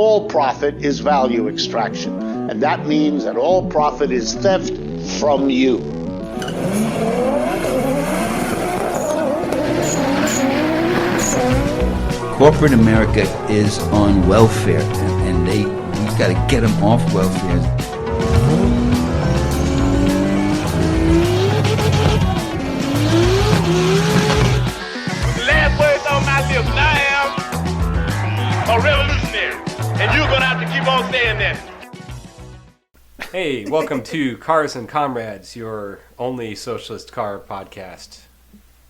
all profit is value extraction. And that means that all profit is theft from you. Corporate America is on welfare, and we've got to get them off welfare. Last words on my lips, I am a revolutionary, and you're gonna have to keep on saying that. Hey, welcome to Cars and Comrades, your only socialist car podcast.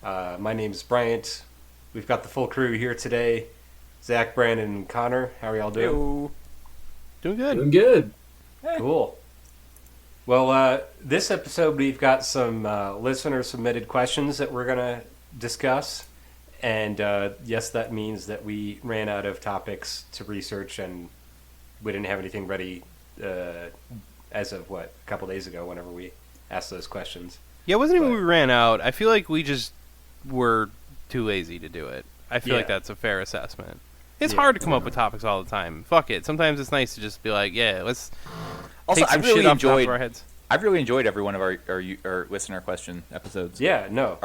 My name is Bryant. We've got the full crew here today. Zach, Brandon, and Connor. How are y'all doing? Hello. Doing good. Doing good. Cool. Well, this episode we've got some listener-submitted questions that we're going to discuss. And yes, that means that we ran out of topics to research and we didn't have anything ready as of, a couple days ago whenever we asked those questions. Yeah, it wasn't even we ran out. I feel like we just were too lazy to do it. I feel like that's a fair assessment. It's hard to come up with topics all the time. Fuck it. Sometimes it's nice to just be like, yeah, let's also, take some shit off the top of our heads. I've really enjoyed every one of our listener question episodes. Yeah, no.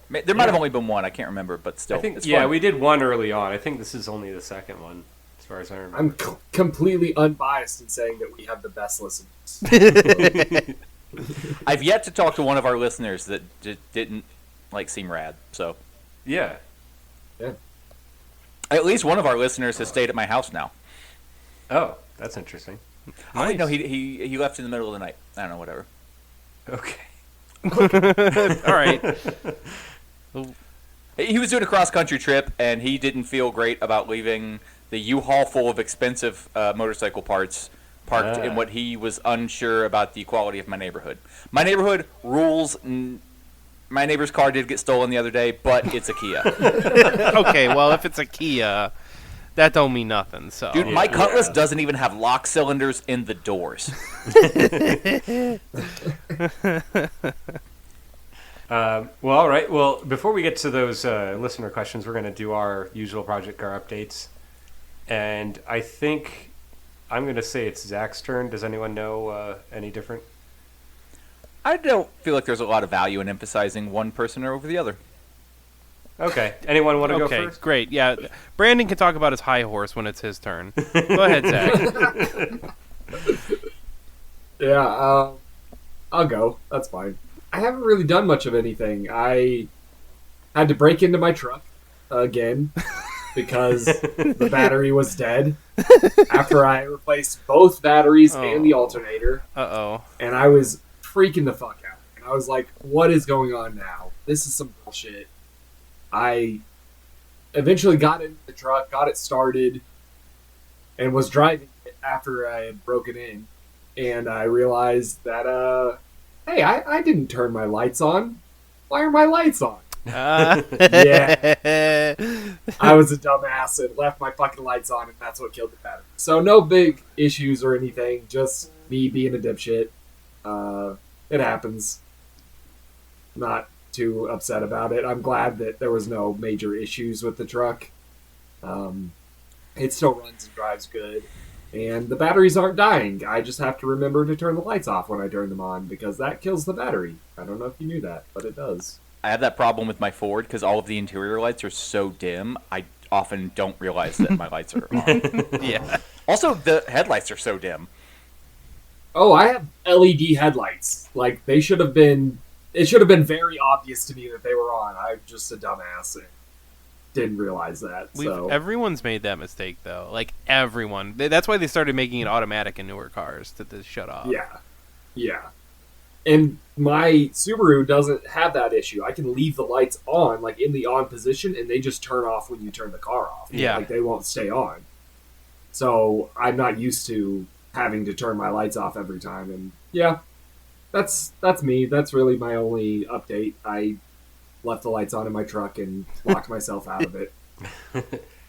There might have only been one. I can't remember, but still. I think, it's fun. we did one early on. I think this is only the second one, as far as I remember. I'm completely unbiased in saying that we have the best listeners. I've yet to talk to one of our listeners that didn't seem rad. So yeah. At least one of our listeners has stayed at my house now. Oh, that's interesting. Oh, wait, no, he left in the middle of the night. I don't know, whatever. Okay. All right. He was doing a cross-country trip, and he didn't feel great about leaving the U-Haul full of expensive motorcycle parts parked in what he was unsure about the quality of my neighborhood. My neighborhood rules. My neighbor's car did get stolen the other day, but it's a Kia. Okay, well, if it's a Kia, that don't mean nothing. So, dude, my Cutlass doesn't even have lock cylinders in the doors. Well, all right. Well, before we get to those listener questions, we're going to do our usual Project Car updates. And I think I'm going to say it's Zach's turn. Does anyone know any different? I don't feel like there's a lot of value in emphasizing one person over the other. Okay. Anyone want to go Okay, first? great. Yeah, Brandon can talk about his high horse when it's his turn. Go ahead, Zach. Yeah, I'll go. That's fine. I haven't really done much of anything. I had to break into my truck again because the battery was dead after I replaced both batteries and the alternator. Uh-oh. And I was freaking the fuck out. And I was like, what is going on now? This is some bullshit. I eventually got into the truck, got it started, and was driving it after I had broken in. And I realized that, hey, I didn't turn my lights on. Why are my lights on? Yeah. I was a dumbass and left my fucking lights on, and that's what killed the battery. So no big issues or anything, just me being a dipshit. It happens. Not too upset about it. I'm glad that there was no major issues with the truck. It still runs and drives good. And the batteries aren't dying. I just have to remember to turn the lights off when I turn them on, because that kills the battery. I don't know if you knew that, but it does. I have that problem with my Ford because all of the interior lights are so dim, I often don't realize that my lights are on. Yeah. Also, the headlights are so dim. Oh, I have LED headlights. Like, they should have been... It should have been very obvious to me that they were on. I'm just a dumbass and didn't realize that. Everyone's made that mistake, though. Like, everyone. That's why they started making it automatic in newer cars to shut off. Yeah. And my Subaru doesn't have that issue. I can leave the lights on, like, in the on position, and they just turn off when you turn the car off. Yeah. Like, they won't stay on. So, I'm not used to having to turn my lights off every time, and yeah, that's me. That's really my only update. I left the lights on in my truck and locked myself out of it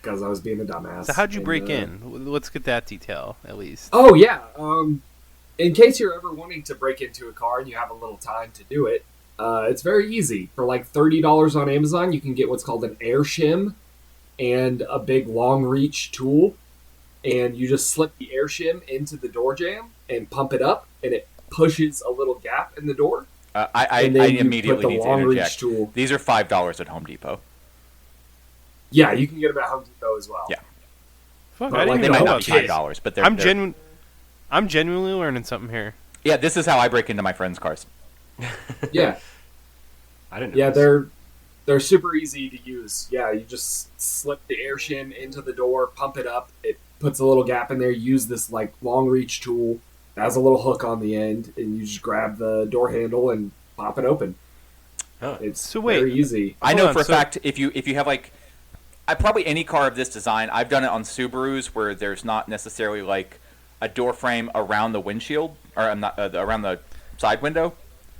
because I was being a dumbass. So how'd you break in? Let's get that detail, at least. Oh, yeah. In case you're ever wanting to break into a car and you have a little time to do it, it's very easy. For like $30 on Amazon, you can get what's called an air shim and a big long reach tool. and you just slip the air shim into the door jamb and pump it up, and it pushes a little gap in the door. I and then you immediately put the need to long reach interject. tool. These are $5 at Home Depot. Yeah, you can get them at Home Depot as well. Yeah. Fuck, But I didn't like, They even might know not about be these. $5, but they're. I'm genuinely learning something here. Yeah, this is how I break into my friends' cars. Yeah, I didn't know. yeah, this. they're super easy to use. Yeah, you just slip the air shim into the door, pump it up. It puts a little gap in there. Use this like long reach tool. It has a little hook on the end, and you just grab the door handle and pop it open. Oh. It's So wait. very easy. I Hold know on, for a so- fact if you have like, probably any car of this design, I've done it on Subarus where there's not necessarily like a door frame around the windshield or around the side window.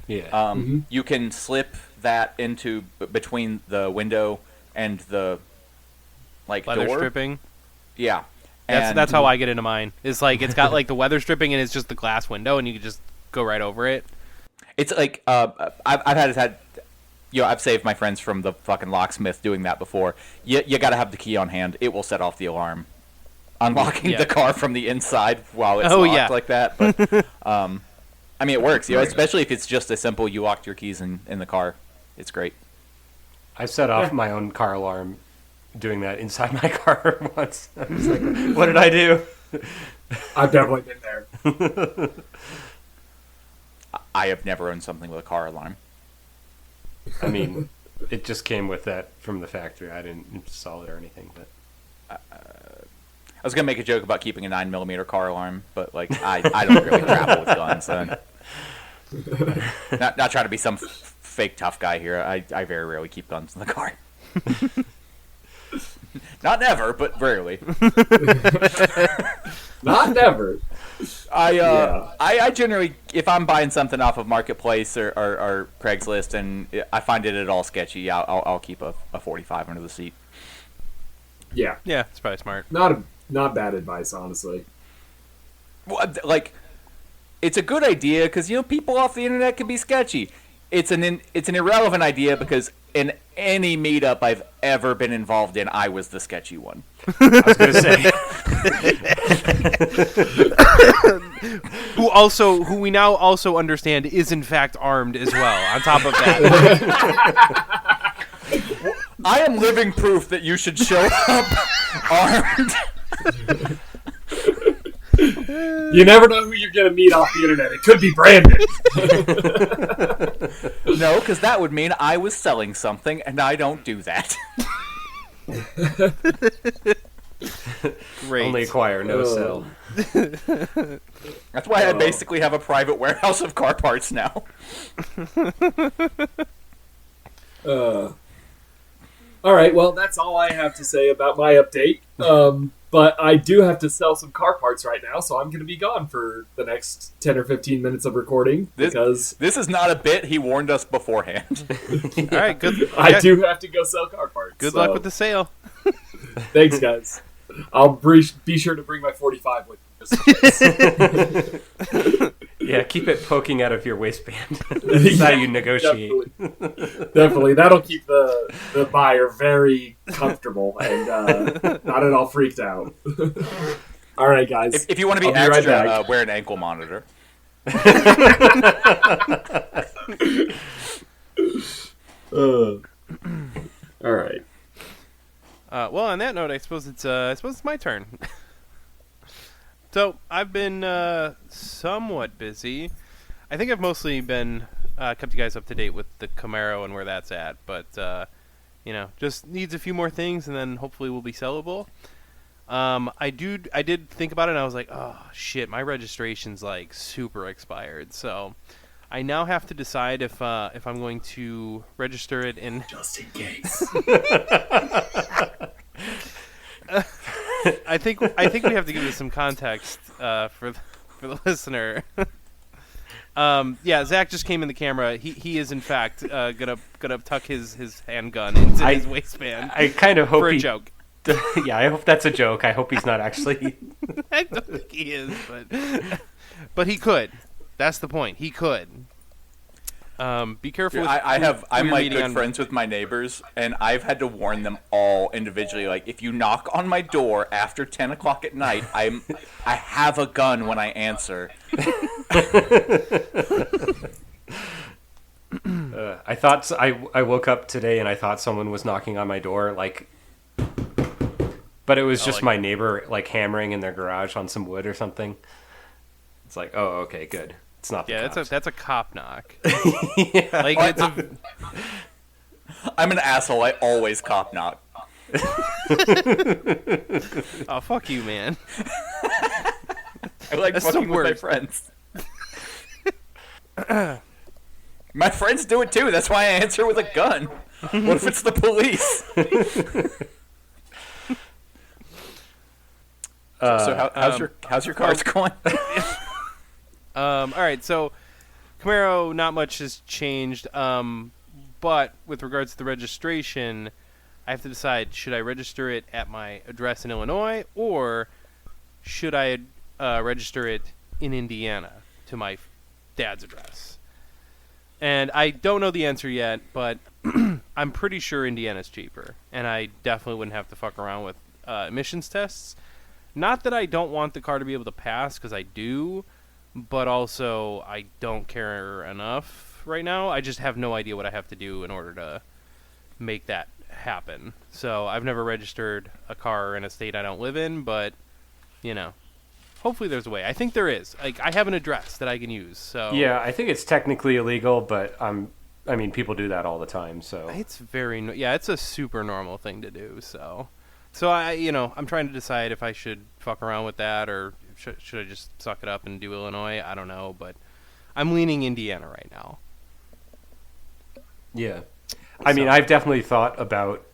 Yeah. You can slip that into between the window and the like Leather door. stripping. Yeah, That's how I get into mine. It's like it's got like the weather stripping and it's just the glass window and you can just go right over it. It's like I've had I've saved my friends from the fucking locksmith doing that before. You got to have the key on hand. It will set off the alarm, unlocking Yeah. the car from the inside while it's Oh, locked yeah. like that. But I mean, it works. Especially if it's just as simple. You locked your keys in the car. It's great. I set off my own car alarm doing that inside my car once. I was like, what did I do? I've definitely been there. I have never owned something with a car alarm. I mean, it just came with that from the factory. I didn't install it or anything, but I was gonna make a joke about keeping a 9mm car alarm, but like I don't really travel with guns. So. Not trying to be some fake tough guy here. I very rarely keep guns in the car. Not never, but rarely. Not never. I generally, if I'm buying something off of Marketplace or Craigslist and I find it at all sketchy, I'll keep a 45 under the seat. Yeah, Yeah, it's probably smart. not bad advice, honestly. Well, like, it's a good idea because people off the internet can be sketchy. It's an irrelevant idea because in any meetup I've ever been involved in, I was the sketchy one. I was going to say. Who we now also understand is in fact armed as well. On top of that, I am living proof that you should show up armed. You never know who you're going to meet off the internet. It could be Brandon. No, because that would mean I was selling something, and I don't do that. great. Only acquire, no sell. That's why I basically have a private warehouse of car parts now. All right, well, that's all I have to say about my update. But I do have to sell some car parts right now, so I'm going to be gone for the next 10 or 15 minutes of recording because This is not a bit. He warned us beforehand. All right, good. I do have to go sell car parts. Good so luck with the sale. Thanks, guys. I'll be sure to bring my 45 with me. Yeah, keep it poking out of your waistband. That's how you negotiate. Definitely. That'll keep the buyer very comfortable and not at all freaked out. All right, guys. If you want to be I'll be extra, right back. wear an ankle monitor. All right. Well, on that note, I suppose it's my turn. So I've been somewhat busy. I think I've mostly been kept you guys up to date with the Camaro and where that's at, but just needs a few more things, and then hopefully will be sellable. I did think about it, and I was like, oh shit, my registration's like super expired, so I now have to decide if I'm going to register it in Just in case. I think we have to give this some context for the listener. Zach just came in the camera. He is in fact gonna tuck his handgun into his waistband. I kind of hope for a he, joke. Yeah, I hope that's a joke. I hope he's not actually. I don't think he is, but he could. That's the point. He could. Be careful. Dude, with I'm like meeting good on- friends with my neighbors, and I've had to warn them all individually. Like, if you knock on my door after 10 o'clock at night, I have a gun when I answer. I thought I woke up today and I thought someone was knocking on my door, like, but it was just like- my neighbor like hammering in their garage on some wood or something. It's like, oh, okay, good. It's not the Yeah, cops. that's a cop knock. Like it's a, I'm an asshole. I always cop knock. oh fuck you, man. I like That's the fucking with my worst. friends. My friends do it too. That's why I answer with a gun. What if it's the police? So how's your cars going? All right, so Camaro, not much has changed. But with regards to the registration, I have to decide: should I register it at my address in Illinois, or should I register it in Indiana to my dad's address? And I don't know the answer yet, but I'm pretty sure Indiana's cheaper, and I definitely wouldn't have to fuck around with emissions tests. Not that I don't want the car to be able to pass, because I do, but also I don't care enough right now. I just have no idea what I have to do in order to make that happen. So I've never registered a car in a state I don't live in, but, you know, hopefully there's a way. I think there is. Like, I have an address that I can use, so... Yeah, I think it's technically illegal, but I mean, people do that all the time, so... It's very... Yeah, it's a super normal thing to do, so... So, I'm trying to decide if I should fuck around with that, or should I just suck it up and do Illinois? I don't know, but I'm leaning Indiana right now. Yeah. I mean, I've definitely thought about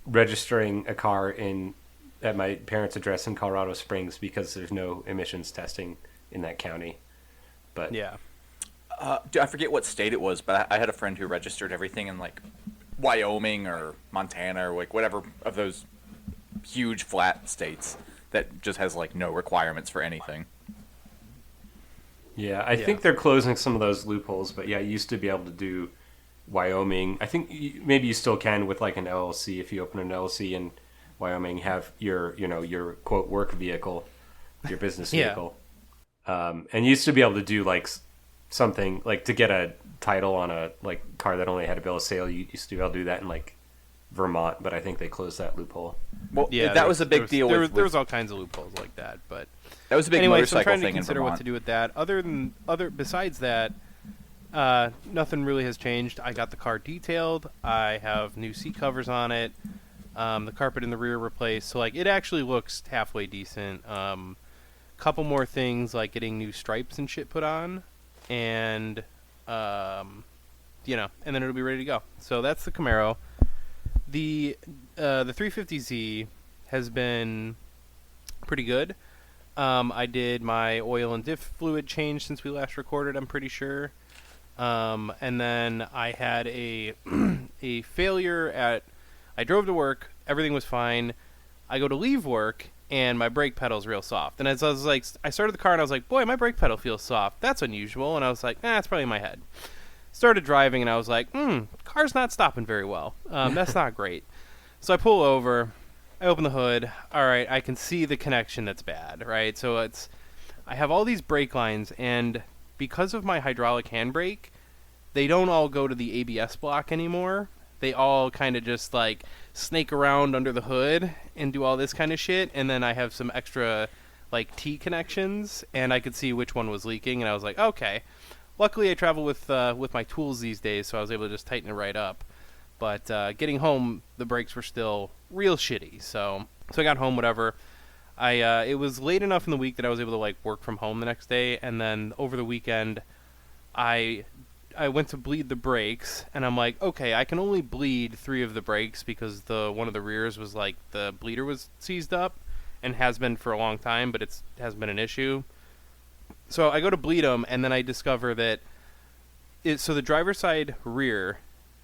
registering a car at my parents' address in Colorado Springs because there's no emissions testing in that county. But Yeah. Dude, I forget what state it was, but I had a friend who registered everything in like Wyoming or Montana or like whatever of those huge flat states that just has like no requirements for anything. yeah, I think they're closing some of those loopholes. But yeah, you used to be able to do Wyoming. I think maybe you still can with like an LLC. If you open an LLC in Wyoming, have your quote work vehicle, your business Yeah. vehicle. And you used to be able to do like something like to get a title on a like car that only had a bill of sale. You used to be able to do that in like Vermont, but I think they closed that loophole. Well, Yeah, that was a big deal. There with, was all kinds of loopholes like that, but that was a big anyway, so I'm motorcycle trying to thing in consider Vermont. what to do with that. Besides that, nothing really has changed. I got the car detailed. I have new seat covers on it. The carpet in the rear replaced, so like it actually looks halfway decent. Couple more things like getting new stripes and shit put on, and and then it'll be ready to go. So that's the Camaro. The 350Z has been pretty good. I did my oil and diff fluid change since we last recorded, I'm pretty sure. And then I had a a failure at... I drove to work, everything was fine. I go to leave work, and my brake pedal's real soft. And as I was like... I started the car, and I was like, boy, my brake pedal feels soft. That's unusual. And I was like, it's probably in my head. Started driving, and I was like, car's not stopping very well. That's not great. So I pull over, I open the hood. All right, I can see the connection that's bad, right? So I have all these brake lines, and because of my hydraulic handbrake, they don't all go to the ABS block anymore. They all kind of just like snake around under the hood and do all this kind of shit. And then I have some extra like T connections, and I could see which one was leaking, and I was like, okay. Luckily, I travel with my tools these days, so I was able to just tighten it right up. But getting home, the brakes were still real shitty. So I got home, whatever. It was late enough in the week that I was able to like work from home the next day, and then over the weekend, I went to bleed the brakes, and I'm like, okay, I can only bleed 3 of the brakes because one of the rears was like the bleeder was seized up, and has been for a long time, but it hasn't been an issue. So I go to bleed them, and then I discover that so the driver's side rear,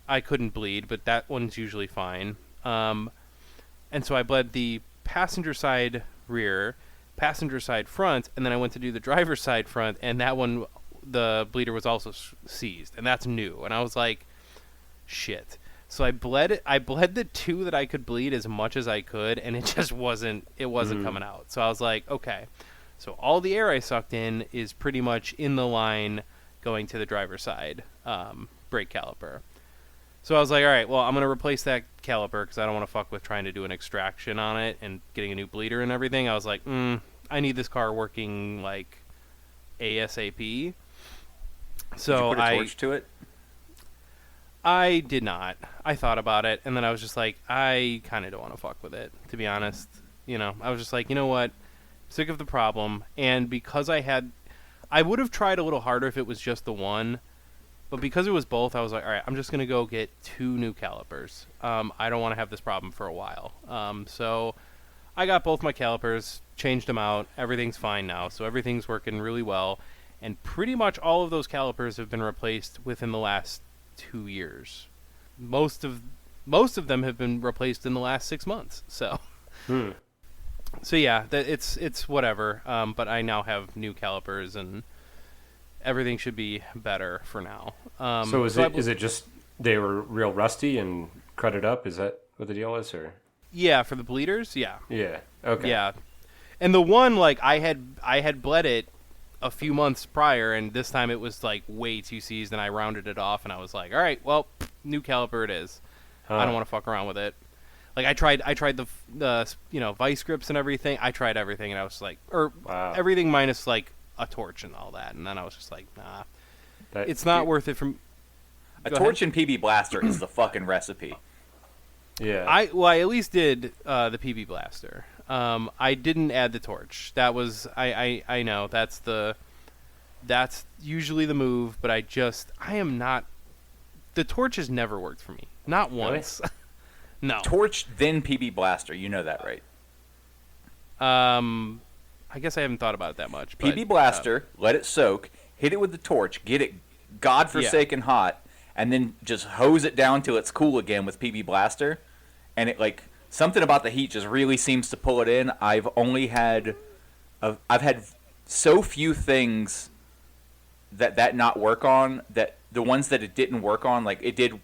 I couldn't bleed, but that one's usually fine. And so I bled the passenger side rear, passenger side front, and then I went to do the driver's side front, and that one the bleeder was also seized, and that's new. And I was like, shit. So I bled it. I bled the 2 that I could bleed as much as I could, and it just wasn't. It wasn't coming out. So I was like, okay. So all the air I sucked in is pretty much in the line going to the driver's side brake caliper. So I was like, all right, well, I'm going to replace that caliper because I don't want to fuck with trying to do an extraction on it and getting a new bleeder and everything. I was like, I need this car working like ASAP. So Did you put a torch to it? I did not. I thought about it, and then I was just like, I kind of don't want to fuck with it, to be honest. I was just like, you know what? Sick of the problem, and because I would have tried a little harder if it was just the one, but because it was both, I was like, all right, I'm just going to go get 2 new calipers. I don't want to have this problem for a while. So I got both my calipers, changed them out. Everything's fine now, so everything's working really well, and pretty much all of those calipers have been replaced within the last 2 years. Most of them have been replaced in the last 6 months. So, so yeah, it's whatever. But I now have new calipers, and everything should be better for now. So is it just they were real rusty and crudted up? Is that what the deal is, or? Yeah, for the bleeders, yeah. Yeah. Okay. Yeah, and the one like I had bled it a few months prior, and this time it was like way too seized, and I rounded it off, and I was like, all right, well, new caliper it is. I don't want to fuck around with it. Like I tried the vice grips and everything. I tried everything, and I was like, everything minus like a torch and all that, and then I was just like, nah, it's not worth it. From a torch and PB blaster is the fucking recipe. Yeah. I at least did the PB blaster. I didn't add the torch. That was I know that's usually the move, but I am not. The torch has never worked for me. Not once. Really? No. Torch then PB blaster. You know that, right? I guess I haven't thought about it that much. But, PB blaster, let it soak, hit it with the torch, get it godforsaken hot, and then just hose it down till it's cool again with PB blaster, and it like something about the heat just really seems to pull it in. I've had so few things that not work on, that the ones that it didn't work on, like it did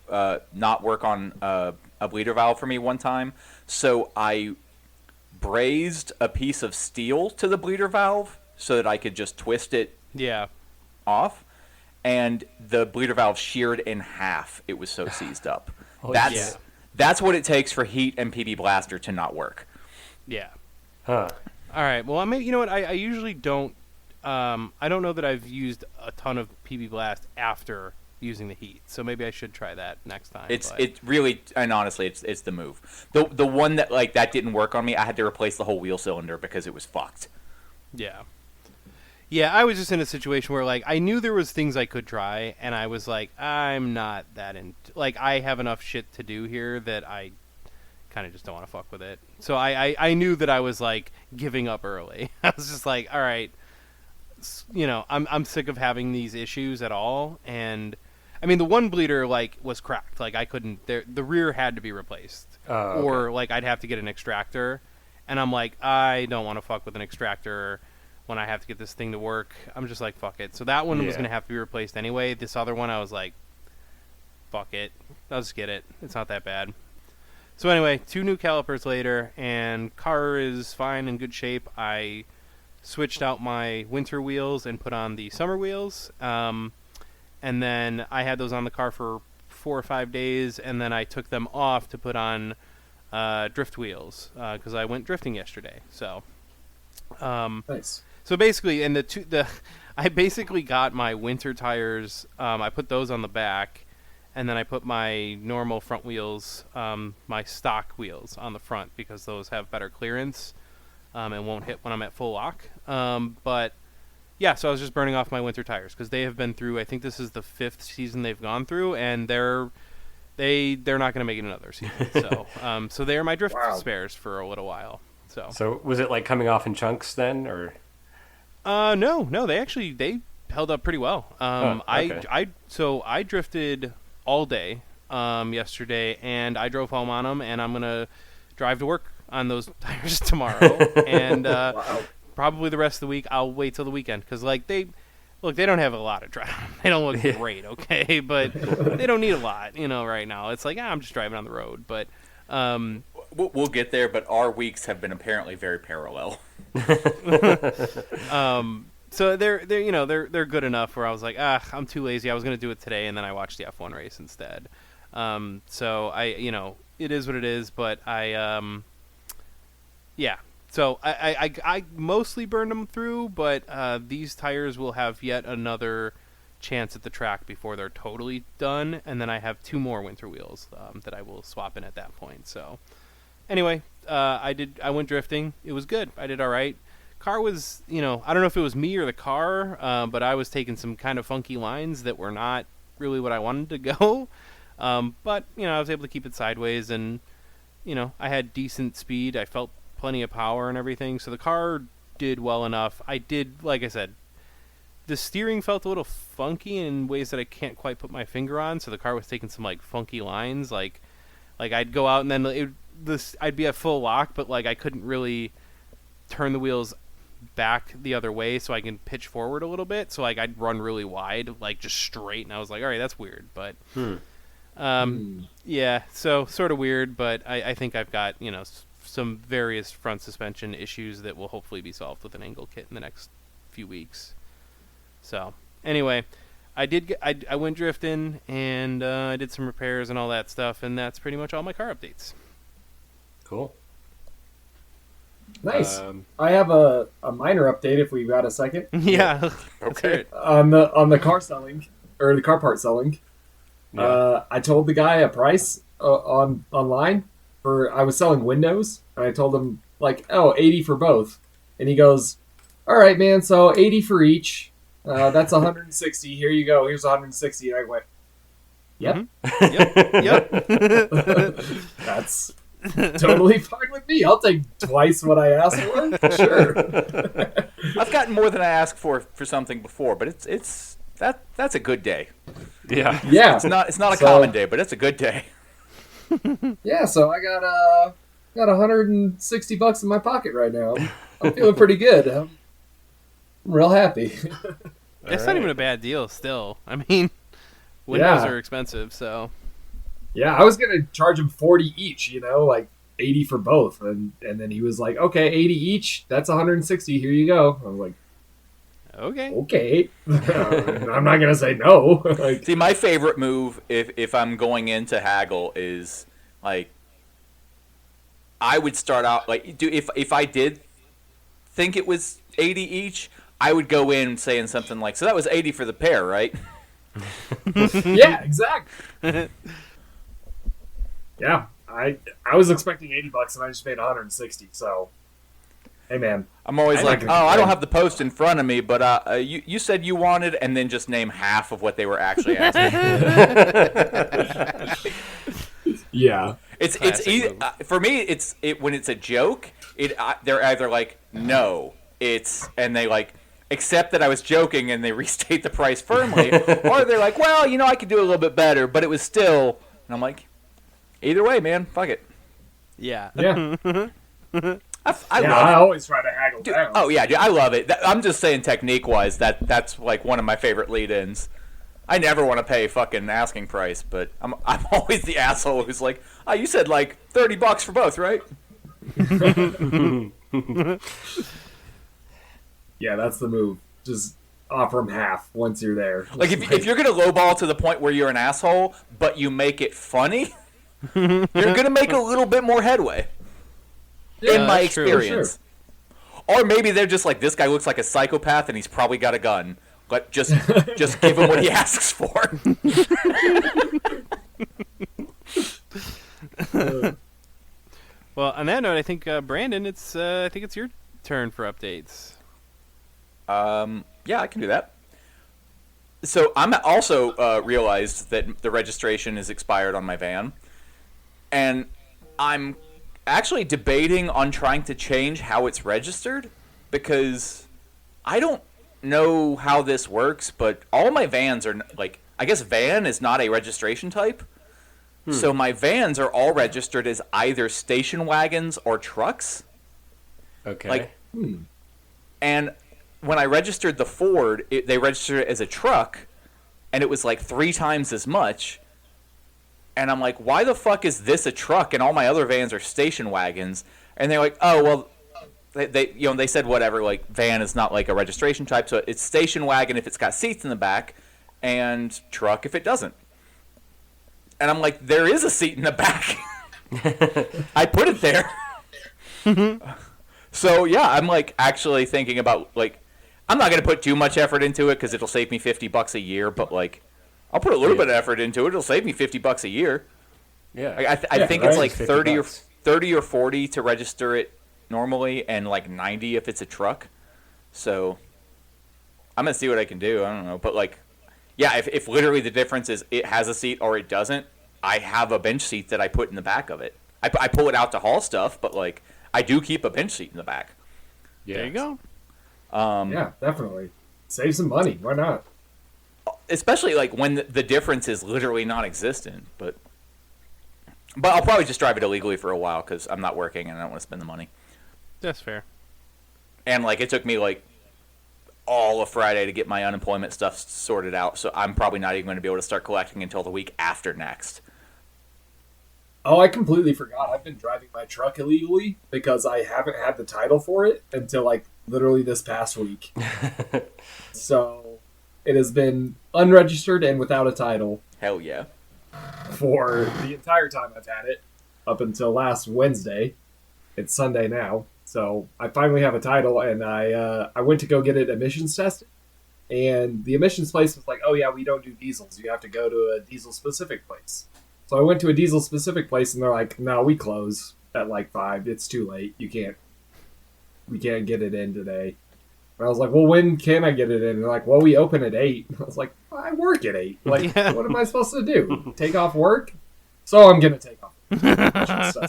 not work on a bleeder valve for me one time, so I brazed a piece of steel to the bleeder valve so that I could just twist it off, and the bleeder valve sheared in half. It was so seized up. That's what it takes for heat and PB blaster to not work. Yeah. Huh. All right. Well, you know what? I usually don't. I don't know that I've used a ton of PB blast after using the heat, so maybe I should try that next time. It really, and honestly, it's the move. The one that like that didn't work on me, I had to replace the whole wheel cylinder because it was fucked. Yeah. Yeah, I was just in a situation where like I knew there was things I could try, and I was like, I'm not that like I have enough shit to do here that I kind of just don't want to fuck with it. So I knew that I was like giving up early. I was just like, all right, I'm sick of having these issues at all. And I mean, the one bleeder like was cracked. Like I couldn't. The rear had to be replaced, or like I'd have to get an extractor. And I'm like, I don't want to fuck with an extractor when I have to get this thing to work. I'm just like, fuck it. So that one was going to have to be replaced anyway. This other one, I was like, fuck it. I'll just get it. It's not that bad. So anyway, 2 new calipers later, and car is fine, in good shape. I switched out my winter wheels and put on the summer wheels. And then I had those on the car for 4 or 5 days, and then I took them off to put on drift wheels because I went drifting yesterday. So nice. So basically, and I basically got my winter tires. I put those on the back, and then I put my normal front wheels, my stock wheels, on the front because those have better clearance and won't hit when I'm at full lock. But yeah, so I was just burning off my winter tires because they have been through. I think this is the 5th season they've gone through, and they're not going to make it another season. So so they are my drift spares for a little while. So was it like coming off in chunks then, or? No, they held up pretty well. Okay. I drifted all day yesterday, and I drove home on them, and I'm gonna drive to work on those tires tomorrow, and probably the rest of the week I'll wait till the weekend because like look, they don't have a lot of drive. They don't look great, okay, but they don't need a lot, right now. It's like, I'm just driving on the road, but We'll get there, but our weeks have been apparently very parallel. So they're good enough where I was like, I'm too lazy. I was going to do it today, and then I watched the F1 race instead. So it is what it is, but yeah. So I mostly burned them through, but these tires will have yet another chance at the track before they're totally done, and then I have 2 more winter wheels that I will swap in at that point. So anyway, I went drifting. It was good. I did all right. Car was, I don't know if it was me or the car, but I was taking some kind of funky lines that were not really what I wanted to go. But I was able to keep it sideways, and I had decent speed. I felt plenty of power and everything, so the car did well enough. Like I said, the steering felt a little funky in ways that I can't quite put my finger on, so the car was taking some funky lines, like I'd go out and then I'd be at full lock, but I couldn't really turn the wheels back the other way so I can pitch forward a little bit, so I'd run really wide, just straight, and I was like, all right, that's weird, but yeah, so sort of weird, but I think I've got some various front suspension issues that will hopefully be solved with an angle kit in the next few weeks. So anyway, I went drifting, and I did some repairs and all that stuff, and that's pretty much all my car updates. Cool. Nice. I have a minor update if we got a second. Yeah. Okay. On the car selling, or the car part selling. Yeah. I told the guy a price online I was selling windows, and I told him 80 for both, and he goes, all right, man, so 80 for each. That's 160. Here you go. Here's 160. And I went, yep. Yep. That's totally fine with me. I'll take twice what I asked for. Sure. I've gotten more than I asked for something before, but that's a good day. Yeah. Yeah. It's not a common day, but it's a good day. Yeah, so I got $160 in my pocket right now. I'm feeling pretty good. I'm real happy. It's not even a bad deal still. I mean, windows are expensive, so. Yeah, I was going to charge him 40 each, 80 for both. And then he was like, okay, 80 each. That's 160. Here you go. I was like, okay. I'm not going to say no. See, my favorite move if I'm going into haggle is I would start out if I did think it was 80 each, I would go in saying something like, so that was 80 for the pair, right? Yeah, exactly. Yeah, I was expecting $80 and I just paid 160. So, hey man, I'm always like, I don't have the post in front of me, but you said you wanted, and then just name half of what they were actually asking. Yeah, it's easy for me. When it's a joke, they're either like no, and they accept that I was joking and they restate the price firmly, or they're like, well, I could do a little bit better, but it was still, and I'm like, either way, man, fuck it. Yeah. Yeah. I always try to haggle down. Oh yeah, dude, I love it. I'm just saying, technique-wise, that's one of my favorite lead-ins. I never want to pay fucking asking price, but I'm always the asshole who's like, oh, you said $30 for both, right? Yeah, that's the move. Just offer them half once you're there. If you're gonna lowball to the point where you're an asshole, but you make it funny, you're gonna make a little bit more headway. In my experience. Or maybe they're just like, this guy looks like a psychopath and he's probably got a gun. But just give him what he asks for. Well, on that note, I think Brandon, it's your turn for updates. Yeah, I can do that. So I'm also realized that the registration is expired on my van, and I'm actually debating on trying to change how it's registered, because I don't know how this works, but all my vans are I guess van is not a registration type. So my vans are all registered as either station wagons or trucks. Okay. And when I registered the Ford, they registered it as a truck, and it was like 3 times as much. And I'm like, why the fuck is this a truck and all my other vans are station wagons? And they're like, oh, well, they said whatever, like van is not like a registration type, so it's station wagon if it's got seats in the back, and truck if it doesn't. And I'm like, there is a seat in the back. I put it there. So yeah, I'm like actually thinking about like, I'm not gonna put too much effort into it because it'll save me $50 a year, but like, I'll put a little bit of effort into it. It'll save me $50 a year. Yeah, I think it's like 30 $50. or 40 to register it normally, and like 90 if it's a truck. So I'm gonna see what I can do. I don't know, but like, yeah, if literally the difference is it has a seat or it doesn't, I have a bench seat that I put in the back of it. I pull it out to haul stuff, but like I do keep a bench seat in the back. Yeah. There you go. Yeah, definitely. Save some money. Why not? Especially like when the difference is literally non-existent. But I'll probably just drive it illegally for a while because I'm not working and I don't want to spend the money. That's fair. And like it took me like all of Friday to get my unemployment stuff sorted out, so I'm probably not even going to be able to start collecting until the week after next. Oh, I completely forgot. I've been driving my truck illegally because I haven't had the title for it until like literally this past week. So it has been unregistered and without a title Hell yeah. for the entire time I've had it up until last Wednesday. It's Sunday now. So I finally have a title, and I went to go get it emissions tested. And the emissions place was like, oh yeah, we don't do diesels. You have to go to a diesel specific place. So I went to a diesel specific place, and they're like, no, we close at like 5. It's too late. We can't get it in today. And I was like, well, when can I get it in? And they're like, well, we open at 8. I was like, I work at 8. Like, Yeah. What am I supposed to do? Take off work? So I'm going to take off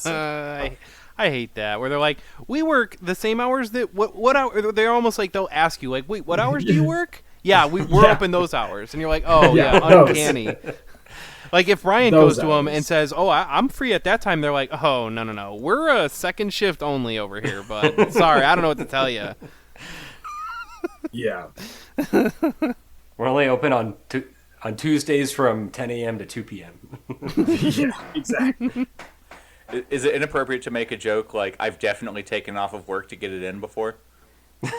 work. I hate that where they're like, we work the same hours that what hour? They're almost like they'll ask you like, wait, what hours do you work? Yeah, we're Yeah. open those hours, and you're like, oh yeah, those. uncanny. Like if Ryan Those goes to him hours. and says, "Oh, I'm free at that time," they're like, "Oh, no, we're a second shift only over here." But sorry, I don't know what to tell you. Yeah. We're only open on Tuesdays from 10 a.m. to 2 p.m. Yeah, exactly. Is it inappropriate to make a joke like I've definitely taken off of work to get it in before? No,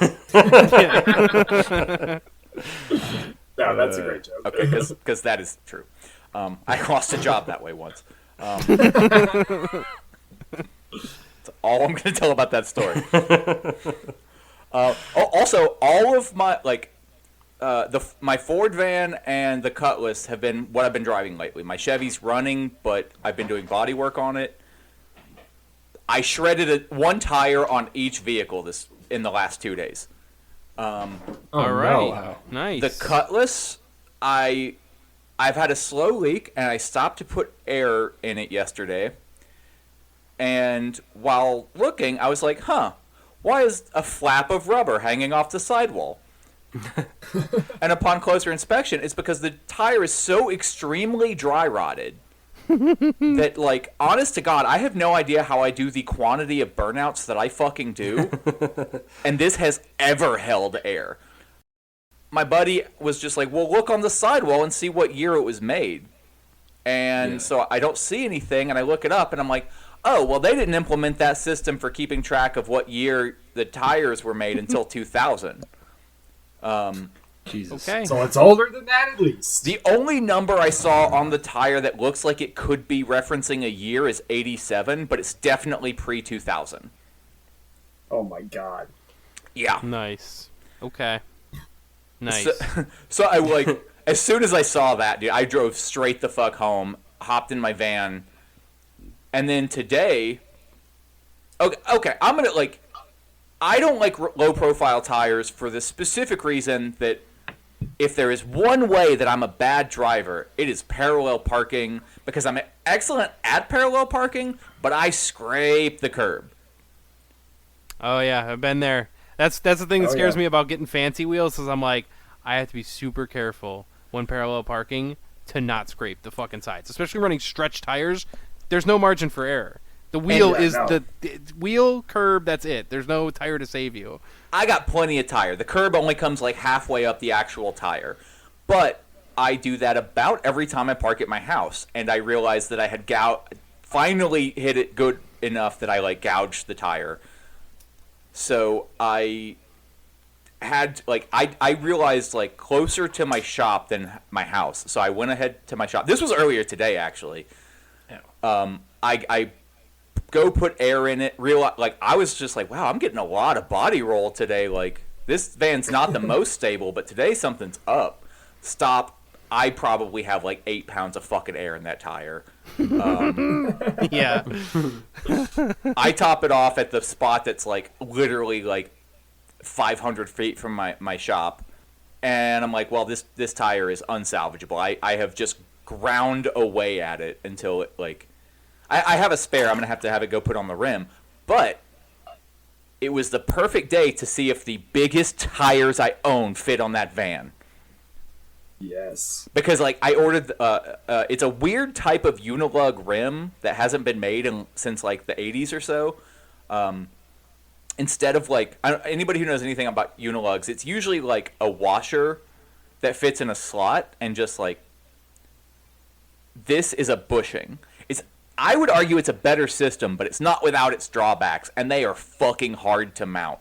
that's a great joke. Okay, because that is true. I lost a job that way once. That's all I'm going to tell about that story. Also, all of my my Ford van and the Cutlass have been what I've been driving lately. My Chevy's running, but I've been doing body work on it. I shredded one tire on each vehicle in the last 2 days. All right, no. nice. The Cutlass, I've had a slow leak, and I stopped to put air in it yesterday. And while looking, I was like, why is a flap of rubber hanging off the sidewall? And upon closer inspection, it's because the tire is so extremely dry rotted that, like, honest to God, I have no idea how I do the quantity of burnouts that I fucking do. And this has ever held air. My buddy was just like, well, look on the sidewall and see what year it was made. And so I don't see anything, and I look it up, and I'm like, oh, well, they didn't implement that system for keeping track of what year the tires were made until 2000. Jesus. Okay. So it's older than that at least. The only number I saw on the tire that looks like it could be referencing a year is 87, but it's definitely pre-2000. Oh my god. Yeah. Nice. Okay. Nice. So I like, as soon as I saw that, dude, I drove straight the fuck home, hopped in my van, and then today, okay, I'm gonna like, I don't like low profile tires for the specific reason that if there is one way that I'm a bad driver, it is parallel parking, because I'm excellent at parallel parking, but I scrape the curb. Oh yeah, I've been there. That's the thing that Oh, scares yeah. me about getting fancy wheels, is I'm like, I have to be super careful when parallel parking to not scrape the fucking sides, especially running stretch tires. There's no margin for error. The wheel And- is no. the wheel, curb, that's it. There's no tire to save you. I got plenty of tire. The curb only comes like halfway up the actual tire. But I do that about every time I park at my house. And I realized that I had finally hit it good enough that I like gouged the tire. So I had like I realized like closer to my shop than my house. So I went ahead to my shop. This was earlier today actually. I go put air in it. Like I was just like, wow, I'm getting a lot of body roll today. Like this van's not the most stable, but today something's up. Stop. I probably have like 8 pounds of fucking air in that tire. Yeah. I top it off at the spot that's like literally like 500 feet from my shop, and I'm like, well, this tire is unsalvageable. I have just ground away at it until it like. I have a spare. I'm going to have it go put on the rim. But it was the perfect day to see if the biggest tires I own fit on that van. Yes. Because, like, I ordered... it's a weird type of unilug rim that hasn't been made since, like, the 80s or so. Instead of, like... anybody who knows anything about unilugs, it's usually, like, a washer that fits in a slot and just, like... This is a bushing. I would argue it's a better system, but it's not without its drawbacks, and they are fucking hard to mount.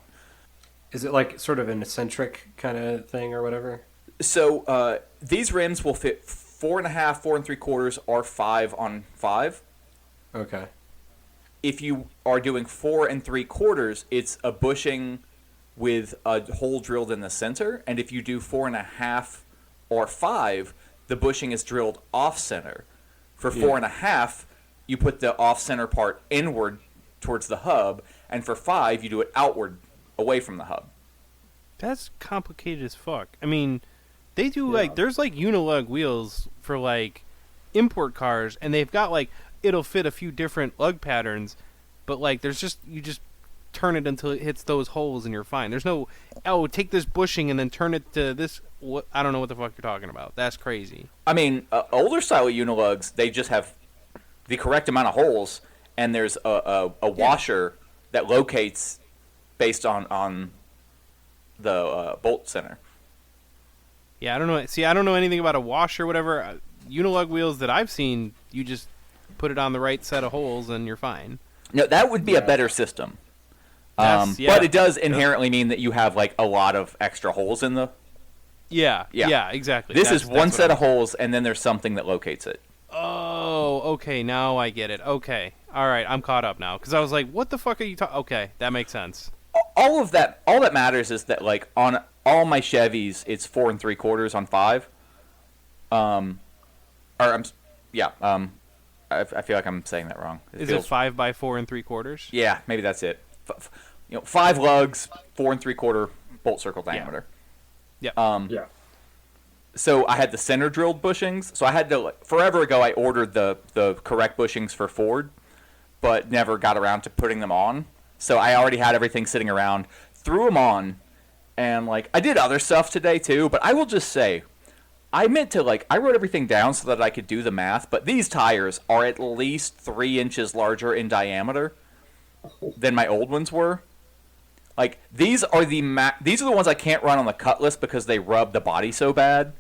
Is it like sort of an eccentric kind of thing or whatever? So these rims will fit 4.5, 4 3/4, or 5 on 5. Okay. If you are doing 4 3/4, it's a bushing with a hole drilled in the center, and if you do 4.5 or 5, the bushing is drilled off center. For 4.5. You put the off-center part inward towards the hub, and for 5, you do it outward, away from the hub. That's complicated as fuck. I mean, they do, like, there's, like, unilug wheels for, like, import cars, and they've got, like, it'll fit a few different lug patterns, but, like, you just turn it until it hits those holes, and you're fine. There's no, take this bushing and then turn it to this, I don't know what the fuck you're talking about. That's crazy. I mean, older style unilugs, they just have the correct amount of holes, and there's a washer that locates based on the bolt center. Yeah, I don't know. See, I don't know anything about a washer or whatever. Unilug wheels that I've seen, you just put it on the right set of holes and you're fine. No, that would be a better system. But it does inherently mean that you have like a lot of extra holes in the... Yeah, exactly. This is one set of holes, and then there's something that locates it. Oh, okay, now I get it. Okay, all right, I'm caught up now. Because I was like, what the fuck are you talking... Okay, that makes sense. All that matters is that, like, on all my Chevys, it's 4 3/4 on 5. I feel like I'm saying that wrong. Is it 5 by 4 3/4? Yeah, maybe that's it. 5 lugs, 4 3/4 bolt circle diameter. Yeah. So I had the center drilled bushings. So I had to, forever ago, I ordered the correct bushings for Ford, but never got around to putting them on. So I already had everything sitting around, threw them on, and like I did other stuff today too. But I will just say, I meant to I wrote everything down so that I could do the math. But these tires are at least 3 inches larger in diameter than my old ones were. Like these are the ones I can't run on the Cutlass because they rub the body so bad.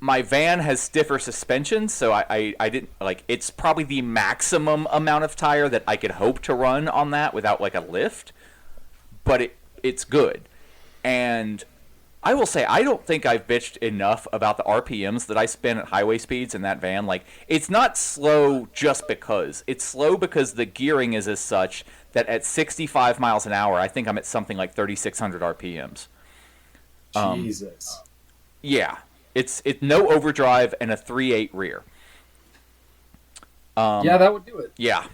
My van has stiffer suspension, so I didn't it's probably the maximum amount of tire that I could hope to run on that without like a lift, but it's good. And I will say I don't think I've bitched enough about the RPMs that I spin at highway speeds in that van. Like it's not slow just because. It's slow because the gearing is as such that at 65 miles an hour, I think I'm at something like 3,600 RPMs. Jesus. Yeah. It's no overdrive and a 3.8 rear. Yeah, that would do it. Yeah.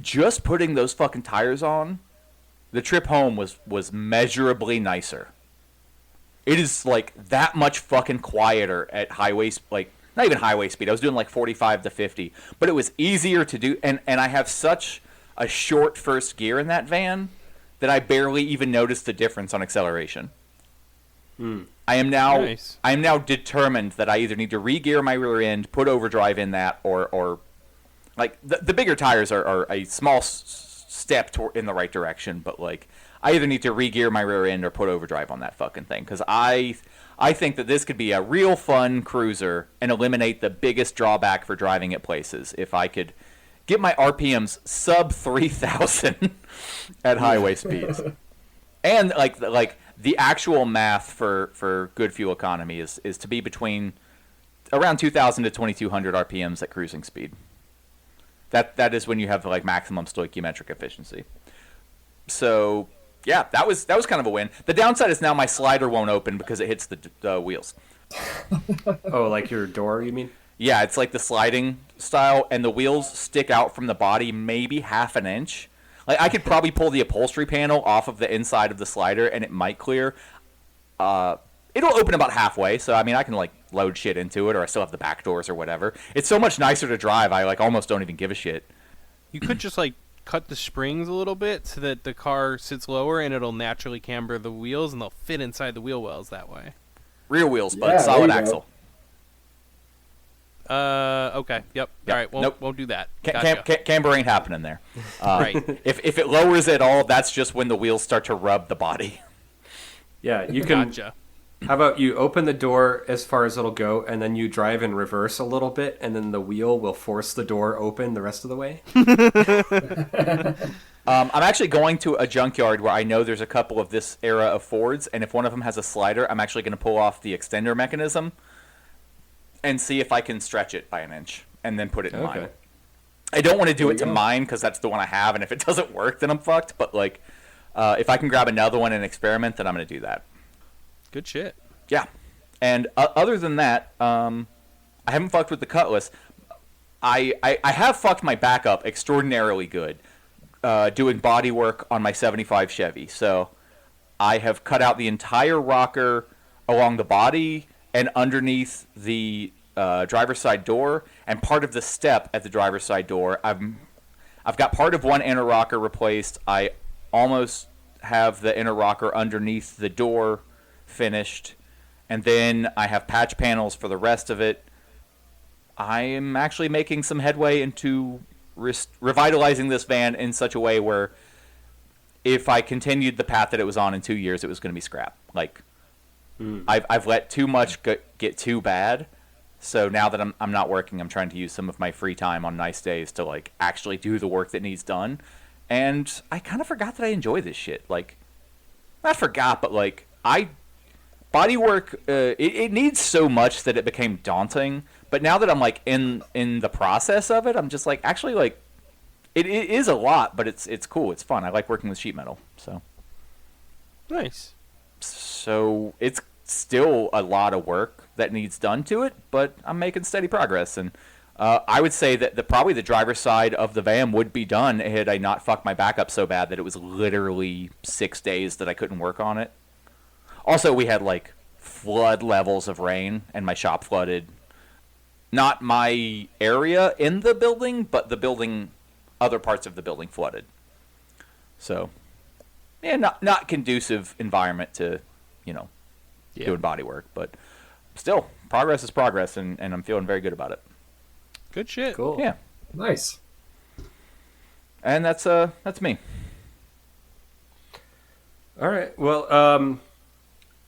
Just putting those fucking tires on, the trip home was measurably nicer. It is like that much fucking quieter at highway, like not even highway speed. I was doing like 45 to 50, but it was easier to do. And I have such a short first gear in that van that I barely even noticed the difference on acceleration. I am now determined that I either need to re-gear my rear end, put overdrive in that, or like the bigger tires are a small step in the right direction, but like I either need to re-gear my rear end or put overdrive on that fucking thing, because I think that this could be a real fun cruiser and eliminate the biggest drawback for driving at places if I could get my RPMs sub 3,000 at highway speeds. And like the actual math for good fuel economy is to be between around 2,000 to 2,200 RPMs at cruising speed. That is when you have like maximum stoichiometric efficiency. So yeah, that was kind of a win. The downside is now my slider won't open because it hits the wheels. Oh, like your door, you mean? Yeah, it's like the sliding style, and the wheels stick out from the body maybe half an inch. Like I could probably pull the upholstery panel off of the inside of the slider, and it might clear. It'll open about halfway, so I mean I can like load shit into it, or I still have the back doors or whatever. It's so much nicer to drive. I like almost don't even give a shit. You could just like cut the springs a little bit so that the car sits lower and it'll naturally camber the wheels and they'll fit inside the wheel wells that way. Rear wheels, but Yeah, solid there you axle. Okay. Yep. All right. Won't do that. Gotcha. Camber ain't happening there. Right. If it lowers at all, that's just when the wheels start to rub the body. Yeah, you can. Gotcha. How about you open the door as far as it'll go, and then you drive in reverse a little bit, and then the wheel will force the door open the rest of the way? I'm actually going to a junkyard where I know there's a couple of this era of Fords, and if one of them has a slider, I'm actually going to pull off the extender mechanism and see if I can stretch it by an inch, and then put it in mine. I don't want to do it to mine because that's the one I have, and if it doesn't work, then I'm fucked. But like, if I can grab another one and experiment, then I'm going to do that. Good shit. Yeah. And other than that, I haven't fucked with the Cutlass. I have fucked my backup extraordinarily good doing body work on my 75 Chevy. So I have cut out the entire rocker along the body and underneath the driver's side door and part of the step at the driver's side door. I've got part of one inner rocker replaced. I almost have the inner rocker underneath the door finished, and then I have patch panels for the rest of it. I am actually making some headway into revitalizing this van in such a way where if I continued the path that it was on in 2 years, it was going to be scrap. Like, I've let too much get too bad, so now that I'm not working, I'm trying to use some of my free time on nice days to like actually do the work that needs done. And I kind of forgot that I enjoy this shit. Like, not forgot, but like body work, it needs so much that it became daunting. But now that I'm like in the process of it, I'm just like, actually, like, it is a lot, but it's cool. It's fun. I like working with sheet metal. So Nice. So it's still a lot of work that needs done to it, but I'm making steady progress. And I would say that probably the driver's side of the van would be done had I not fucked my back up so bad that it was literally 6 days that I couldn't work on it. Also, we had like flood levels of rain, and my shop flooded. Not my area in the building, but the building, other parts of the building flooded. So, yeah, not conducive environment to, doing body work. But still, progress is progress, and I'm feeling very good about it. Good shit. Cool. Yeah. Nice. And that's me. All right. Well,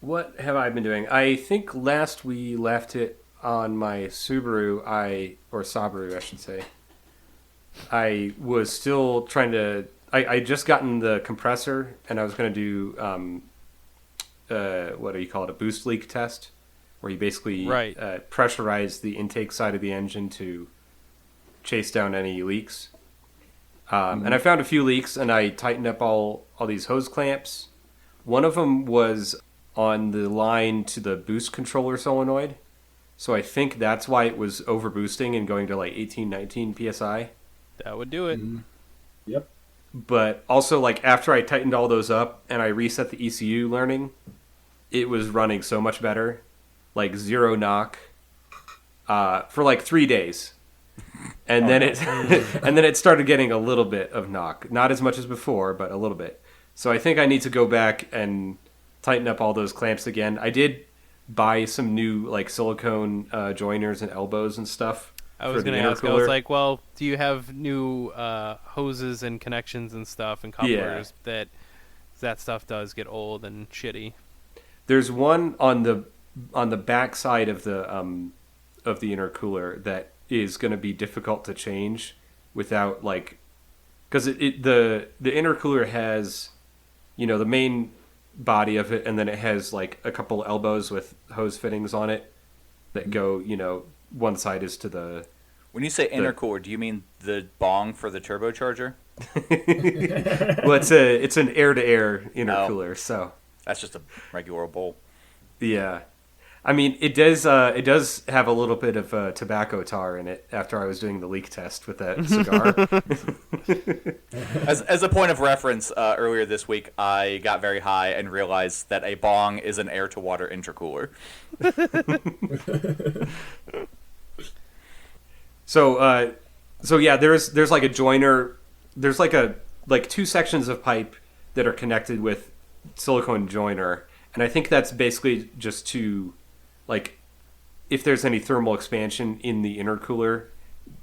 what have I been doing? I think last we left it on my Subaru, or Sabru, I should say. I was still trying to. I just gotten the compressor, and I was going to do what do you call it? A boost leak test, where you basically pressurize the intake side of the engine to chase down any leaks. And I found a few leaks, and I tightened up all these hose clamps. One of them was on the line to the boost controller solenoid. So I think that's why it was overboosting and going to like 18, 19 PSI. That would do it. Yep. But also, like, after I tightened all those up and I reset the ECU learning, it was running so much better. Like, 0 knock for like 3 days. And then it started getting a little bit of knock. Not as much as before, but a little bit. So I think I need to go back and tighten up all those clamps again. I did buy some new like silicone joiners and elbows and stuff I was going to ask. I was like, well, do you have new hoses and connections and stuff and couplers that stuff does get old and shitty? There's one on the back side of the intercooler that is going to be difficult to change without like, because the intercooler has, you know, the main body of it, and then it has like a couple elbows with hose fittings on it that go, you know, one side is to the. When you say intercooler, do you mean the bong for the turbocharger? Well, it's an air-to-air intercooler, so that's just a regular bowl. Yeah, I mean it does have a little bit of tobacco tar in it. After I was doing the leak test with that cigar. As a point of reference, earlier this week I got very high and realized that a bong is an air-to-water intercooler. So yeah, there's like a joiner. There's like two sections of pipe that are connected with silicone joiner, and I think that's basically just to, like, if there's any thermal expansion in the intercooler,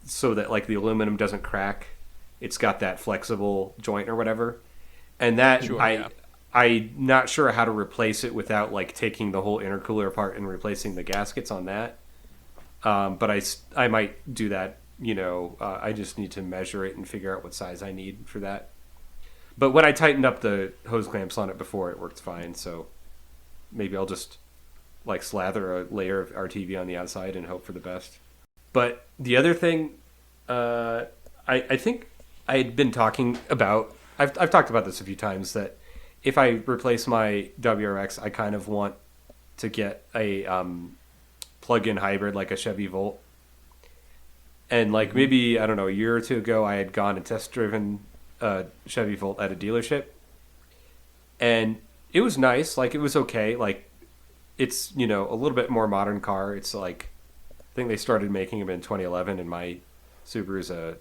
so that like the aluminum doesn't crack, it's got that flexible joint or whatever. And that I'm not sure how to replace it without like taking the whole intercooler apart and replacing the gaskets on that. But I might do that, you know, I just need to measure it and figure out what size I need for that. But when I tightened up the hose clamps on it before, it worked fine. So maybe I'll just like slather a layer of RTV on the outside and hope for the best. But the other thing, I think I had been talking about, I've talked about this a few times, that if I replace my WRX, I kind of want to get a plug-in hybrid like a Chevy Volt. And like maybe, I don't know, a year or two ago, I had gone and test driven a Chevy Volt at a dealership, and it was nice. Like, it was okay. Like, it's, you know, a little bit more modern car. It's like, I think they started making them in 2011, and my Subaru's a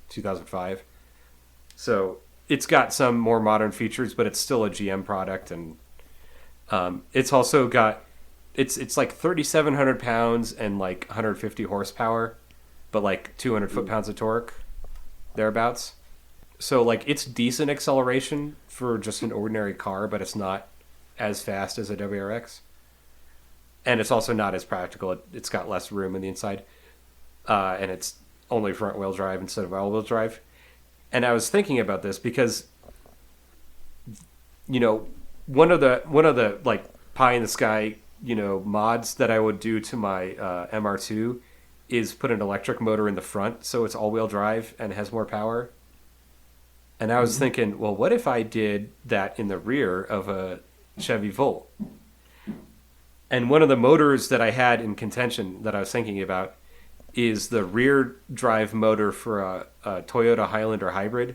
2005. So it's got some more modern features, but it's still a GM product, and it's also got it's like 3,700 pounds and like 150 horsepower, but like 200 foot-pounds of torque, thereabouts. So like it's decent acceleration for just an ordinary car, but it's not as fast as a WRX. And it's also not as practical. It's got less room in the inside. And it's only front-wheel drive instead of all-wheel drive. And I was thinking about this because, you know, one of the like pie-in-the-sky, you know, mods that I would do to my MR2 is put an electric motor in the front so it's all-wheel drive and has more power. And I was thinking, well, what if I did that in the rear of a Chevy Volt? And one of the motors that I had in contention that I was thinking about is the rear drive motor for a Toyota Highlander hybrid,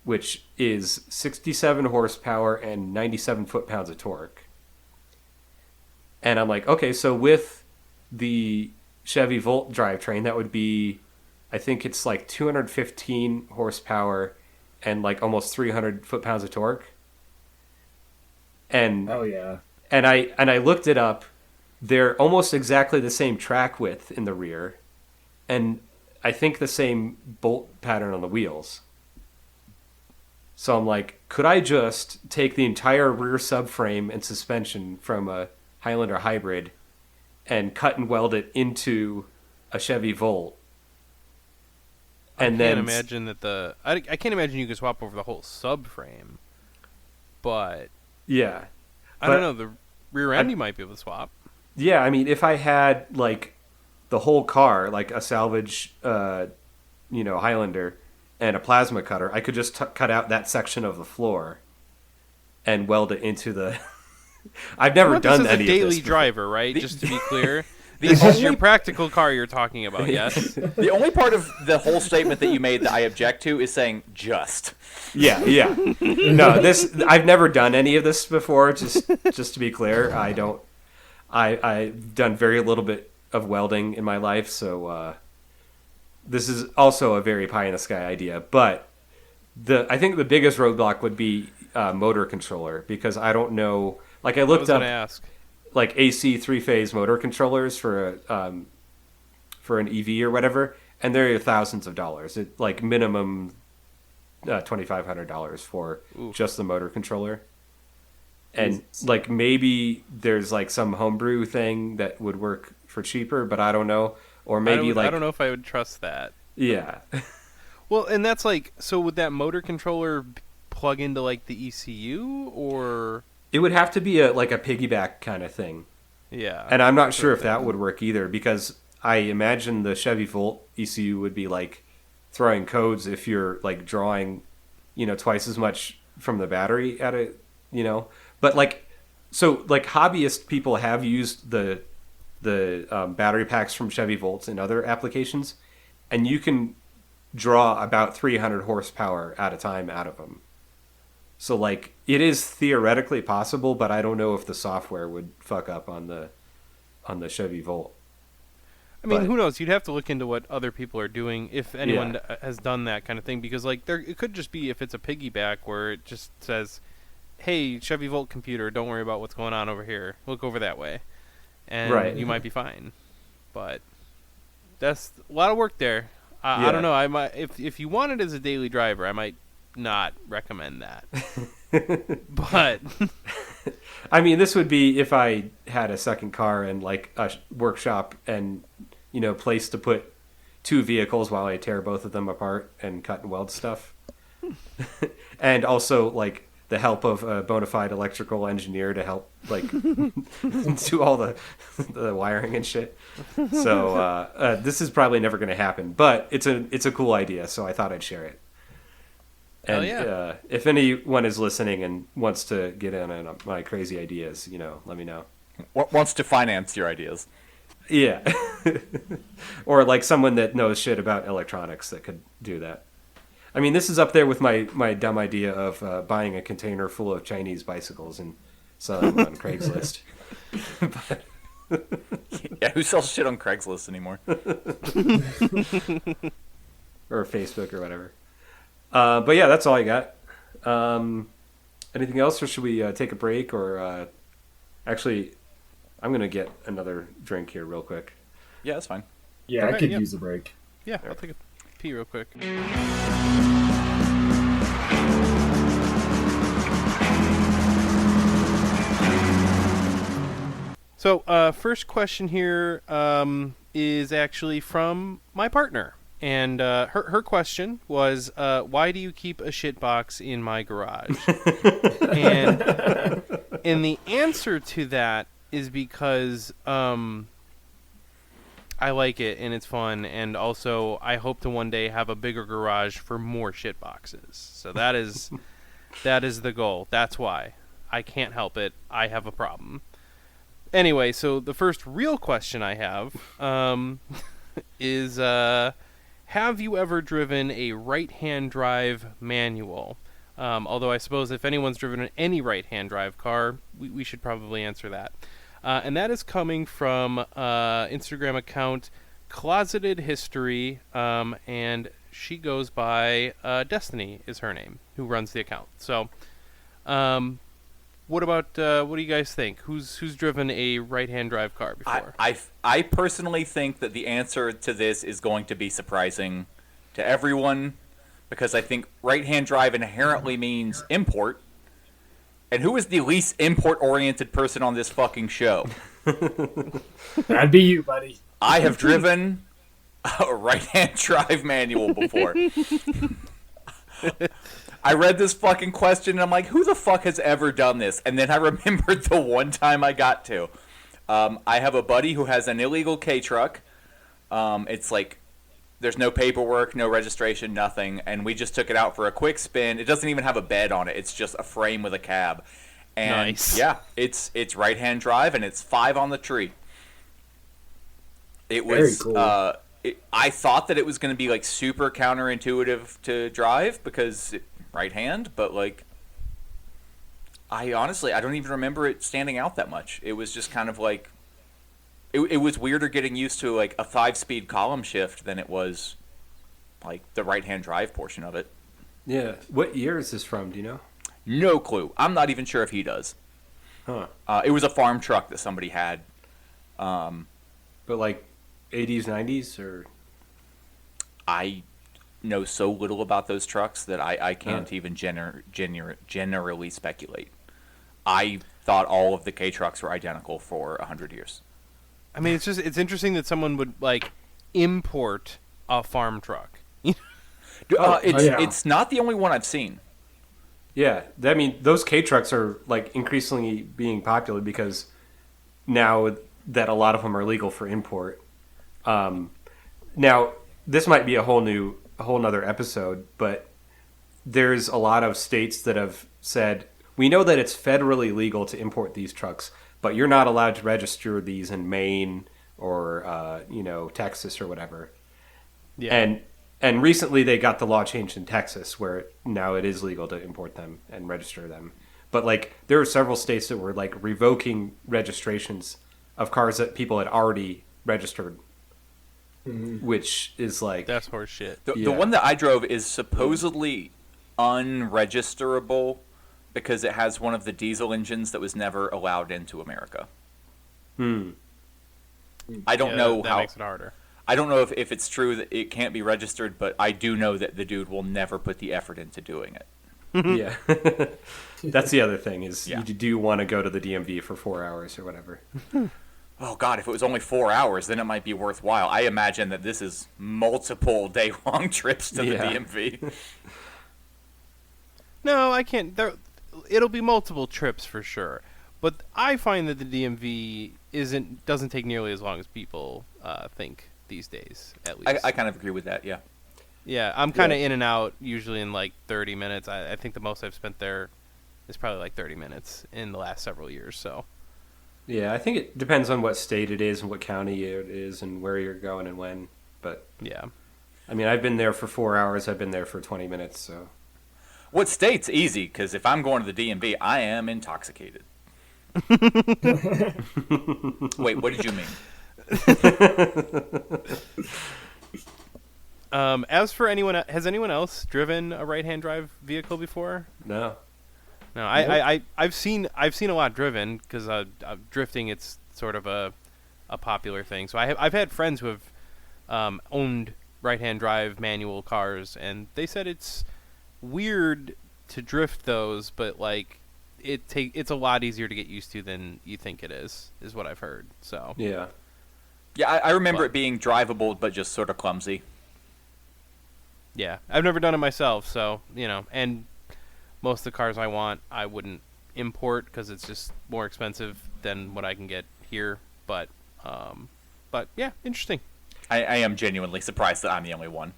which is 67 horsepower and 97 foot-pounds of torque. And I'm like, okay, so with the Chevy Volt drivetrain, that would be, I think it's like 215 horsepower and like almost 300 foot-pounds of torque. And oh yeah. And I looked it up. They're almost exactly the same track width in the rear, and I think the same bolt pattern on the wheels. So I'm like, could I just take the entire rear subframe and suspension from a Highlander hybrid and cut and weld it into a Chevy Volt? And I can't imagine that I can't imagine you could swap over the whole subframe, but yeah, I don't know, the rear end you might be able to swap. Yeah, I mean, if I had like the whole car, like a salvage, you know, Highlander and a plasma cutter, I could just cut out that section of the floor and weld it into the. I've never done any of this. This is a daily driver, right? Just to be clear. This is your practical car you're talking about, yes? The only part of the whole statement that you made that I object to is saying just. Yeah. No, I've never done any of this before, just to be clear. I've done very little bit of welding in my life, so this is also a very pie-in-the-sky idea. But I think the biggest roadblock would be motor controller, because I don't know. Like, I looked up like AC 3-phase motor controllers for for an EV or whatever, and they're thousands of dollars. It like minimum $2,500 for just the motor controller. And like maybe there's like some homebrew thing that would work for cheaper, but I don't know. Or maybe I don't know if I would trust that. Yeah. Well, and that's like, so would that motor controller plug into like the ECU, or it would have to be a piggyback kind of thing. Yeah. And I'm not sure if that would work either, because I imagine the Chevy Volt ECU would be like throwing codes if you're like drawing, twice as much from the battery at it, But like, so like hobbyist people have used the battery packs from Chevy Volts in other applications, and you can draw about 300 horsepower at a time out of them. So like it is theoretically possible, but I don't know if the software would fuck up on the Chevy Volt. I mean, who knows? You'd have to look into what other people are doing, if anyone has done that kind of thing, because like it could just be, if it's a piggyback where it just says, "Hey, Chevy Volt computer, don't worry about what's going on over here. Look over that way," and you might be fine. But that's a lot of work there. I don't know. I might, if you want it as a daily driver, I might not recommend that. But I mean, this would be if I had a second car and like a workshop and place to put two vehicles while I tear both of them apart and cut and weld stuff. And also like the help of a bona fide electrical engineer to help like do all the wiring and shit. So this is probably never going to happen, but it's a cool idea, so I thought I'd share it. And if anyone is listening and wants to get in on my crazy ideas, let me know. Wants to finance your ideas. Yeah. Or like someone that knows shit about electronics that could do that. I mean, this is up there with my dumb idea of buying a container full of Chinese bicycles and selling them on Craigslist. Yeah, who sells shit on Craigslist anymore? Or Facebook or whatever. But yeah, that's all I got. Anything else, or should we take a break? Or actually, I'm going to get another drink here real quick. Yeah, that's fine. Yeah, I could use a break. Yeah, I'll take a pee real quick. So, first question here is actually from my partner. And her question was, why do you keep a shit box in my garage? and the answer to that is because I like it and it's fun, and also I hope to one day have a bigger garage for more shit boxes. So that is the goal. That's why. I can't help it. I have a problem. Anyway, so the first real question I have is, have you ever driven a right-hand drive manual? Although I suppose if anyone's driven any right-hand drive car, we should probably answer that. And that is coming from Instagram account Closeted History, and she goes by Destiny is her name, who runs the account. So, what do you guys think? Who's driven a right-hand drive car before? I personally think that the answer to this is going to be surprising to everyone, because I think right-hand drive inherently means import. And who is the least import-oriented person on this fucking show? That'd be you, buddy. I have driven a right-hand drive manual before. I read this fucking question and I'm like, who the fuck has ever done this? And then I remembered the one time I got to. I have a buddy who has an illegal K-truck. It's like, there's no paperwork, no registration, nothing. And we just took it out for a quick spin. It doesn't even have a bed on it. It's just a frame with a cab. And nice. Yeah, it's right-hand drive and it's 5 on the tree. It was, very cool. I thought that it was going to be like super counterintuitive to drive because right hand, but like I don't even remember it standing out that much. It was just kind of like it was weirder getting used to like a 5-speed column shift than it was like the right hand drive portion of it. Yeah. What year is this from? Do you know? No clue. I'm not even sure if he does. Huh. It was a farm truck that somebody had. But like 80s, 90s, or I know so little about those trucks that I can't even generally speculate. I thought all of the K trucks were identical for 100 years. I mean, it's interesting that someone would like import a farm truck. It's not the only one I've seen. yeah. I mean, those K trucks are like increasingly being popular because now that a lot of them are legal for import. Now, this might be a whole nother episode, but there's a lot of states that have said, we know that it's federally legal to import these trucks, but you're not allowed to register these in Maine or Texas or whatever. Yeah. And recently they got the law changed in Texas where now it is legal to import them and register them. But like there were several states that were like revoking registrations of cars that people had already registered, which is like That's horse shit. The one that I drove is supposedly unregisterable because it has one of the diesel engines that was never allowed into America. I don't know that how. makes it harder. I don't know if it's true that it can't be registered, but I do know that the dude will never put the effort into doing it. yeah. That's the other thing is Yeah. you do want to go to the DMV for 4 hours or whatever. Oh God, if it was only 4 hours, then it might be worthwhile. I imagine that this is multiple day-long trips to the Yeah. DMV. No, I can't. It'll be multiple trips for sure. But I find that the DMV doesn't take nearly as long as people think these days. At least I kind of agree with that. Yeah. Yeah, I'm kind of in and out usually in like 30 minutes. I think the most I've spent there is probably like 30 minutes in the last several years. So Yeah, I think it depends on what state it is and what county it is and where you're going and when. But yeah, I mean, I've been there for 4 hours. I've been there for 20 minutes. So What state's easy? Because if I'm going to the DMV, I am intoxicated. Wait, what did you mean? As for has anyone else driven a right-hand drive vehicle before? no. No, I've seen a lot driven because drifting it's sort of a popular thing. So I've had friends who have owned right-hand drive manual cars, and they said it's weird to drift those, but like it's a lot easier to get used to than you think it is what I've heard. So Yeah. Yeah, I remember it being drivable, but just sort of clumsy. yeah, I've never done it myself, so and most of the cars I want, I wouldn't import because it's just more expensive than what I can get here. But yeah, interesting. I am genuinely surprised that I'm the only one.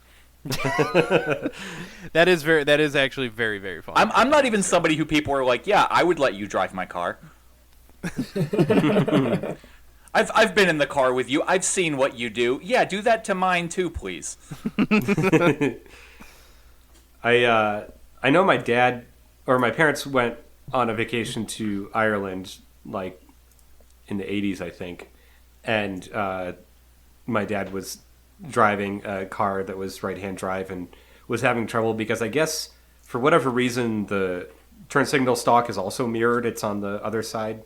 That is actually very, very fun. I'm not even somebody who people are like, yeah, I would let you drive my car. I've been in the car with you. I've seen what you do. Yeah, do that to mine too, please. I know my dad or my parents went on a vacation to Ireland like in the 80s, I think. And my dad was driving a car that was right-hand drive and was having trouble because I guess for whatever reason the turn signal stalk is also mirrored. It's on the other side.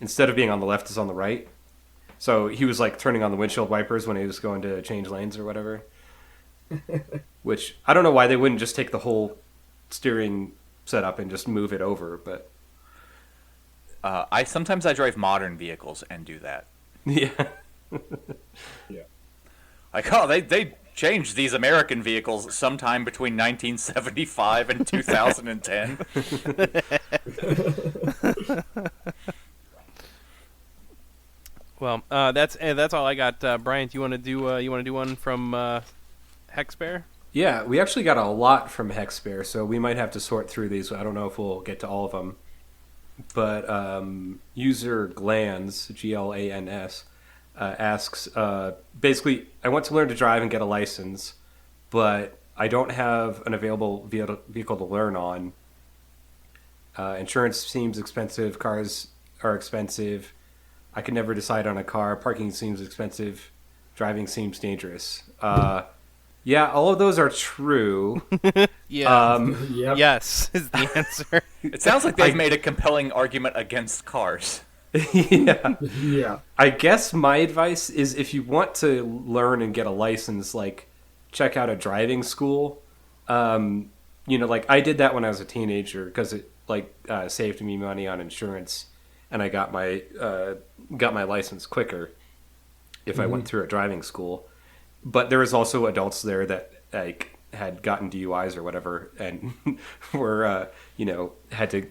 Instead of being on the left, it's on the right. So he was like turning on the windshield wipers when he was going to change lanes or whatever. Which I don't know why they wouldn't just take the whole steering setup and just move it over, but Sometimes I drive modern vehicles and do that. yeah. Yeah. Like, oh, they changed these American vehicles sometime between 1975 and 2010. Well, that's all I got. Brian, do you want to do one from Hexbear? Yeah, we actually got a lot from Hexbear, so we might have to sort through these. I don't know if we'll get to all of them. But user Glans, Glans, asks, basically, I want to learn to drive and get a license, but I don't have an available vehicle to learn on. Insurance seems expensive. Cars are expensive. I can never decide on a car. Parking seems expensive. Driving seems dangerous. Yeah, all of those are true. Yeah. Yep. Yes is the answer. It sounds like they've made a compelling argument against cars. Yeah. Yeah. I guess my advice is if you want to learn and get a license, like check out a driving school. Like I did that when I was a teenager because it saved me money on insurance, and I got my license quicker if I went through a driving school. But there was also adults there that like had gotten DUIs or whatever, and were had to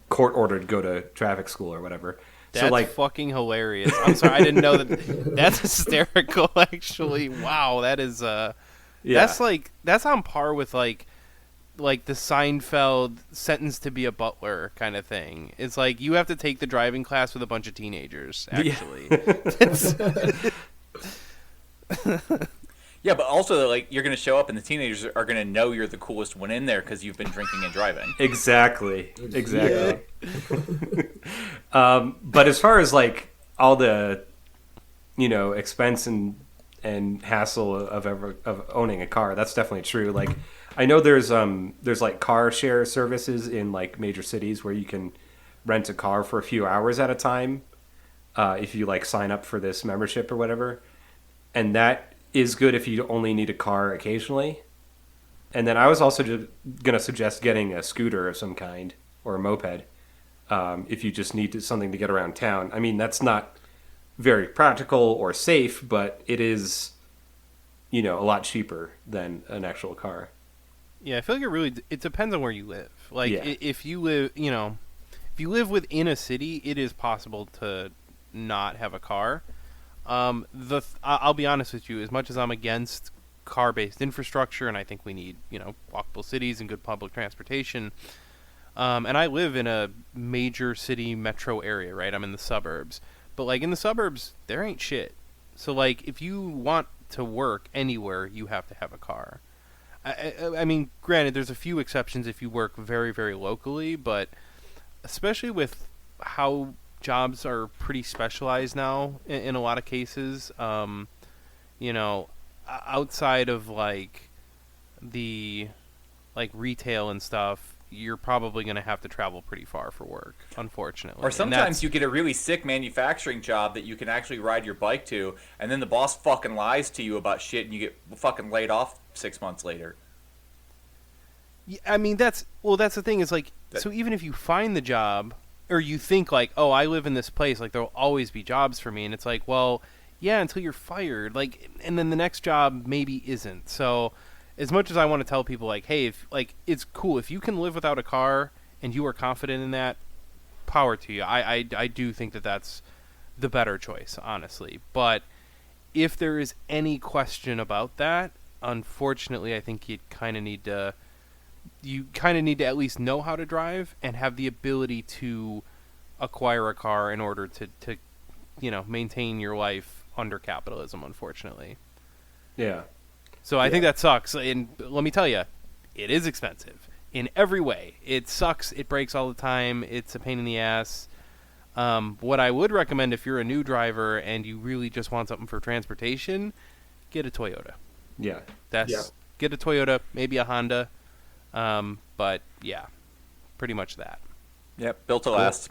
court ordered to go to traffic school or whatever. That's fucking hilarious. I'm sorry, I didn't know that. That's hysterical, actually. Wow, that is that's on par with like the Seinfeld Sentenced to be a Butler kind of thing. It's like you have to take the driving class with a bunch of teenagers, actually. Yeah, but also like you're going to show up and the teenagers are going to know you're the coolest one in there because you've been drinking and driving. Exactly. But as far as like all the expense and hassle of owning a car, that's definitely true. Like I know there's like car share services in like major cities where you can rent a car for a few hours at a time if you like sign up for this membership or whatever, and that is good if you only need a car occasionally. And then I was also going to suggest getting a scooter of some kind or a moped if you just need something to get around town. I mean, that's not very practical or safe, but it is, a lot cheaper than an actual car. Yeah, I feel like it depends on where you live. Like Yeah. if you live, if you live within a city, it is possible to not have a car. I'll be honest with you, as much as I'm against car-based infrastructure, and I think we need, walkable cities and good public transportation, and I live in a major city metro area, right? I'm in the suburbs. But, like, in the suburbs, there ain't shit. So, like, if you want to work anywhere, you have to have a car. I mean, granted, there's a few exceptions if you work very, very locally, but especially with how jobs are pretty specialized now in a lot of cases. Outside of like the retail and stuff, you're probably going to have to travel pretty far for work, unfortunately. Or sometimes you get a really sick manufacturing job that you can actually ride your bike to, and then the boss fucking lies to you about shit, and you get fucking laid off 6 months later. Yeah, I mean, that's the thing is like, so even if you find the job, or you think like, oh, I live in this place, like there'll always be jobs for me, and it's like, well, yeah, until you're fired, like, and then the next job maybe isn't. So as much as I want to tell people like, hey, if like it's cool if you can live without a car and you are confident in that, power to you. I do think that that's the better choice, honestly. But if there is any question about that, unfortunately, I think you kind of need to at least know how to drive and have the ability to acquire a car in order to maintain your life under capitalism, unfortunately. Yeah. So I think that sucks. And let me tell you, it is expensive in every way. It sucks. It breaks all the time. It's a pain in the ass. What I would recommend if you're a new driver and you really just want something for transportation, get a Toyota. Yeah. Get a Toyota, maybe a Honda. But yeah, pretty much that. Yep, built to last.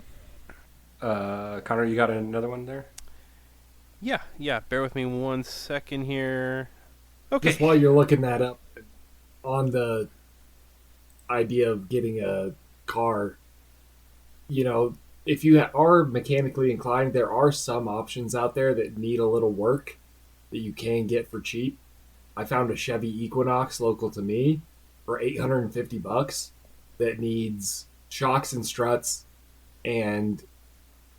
Connor, you got another one there? Yeah. Bear with me 1 second here. Okay. Just while you're looking that up, on the idea of getting a car, if you are mechanically inclined, there are some options out there that need a little work that you can get for cheap. I found a Chevy Equinox local to me for $850 that needs shocks and struts and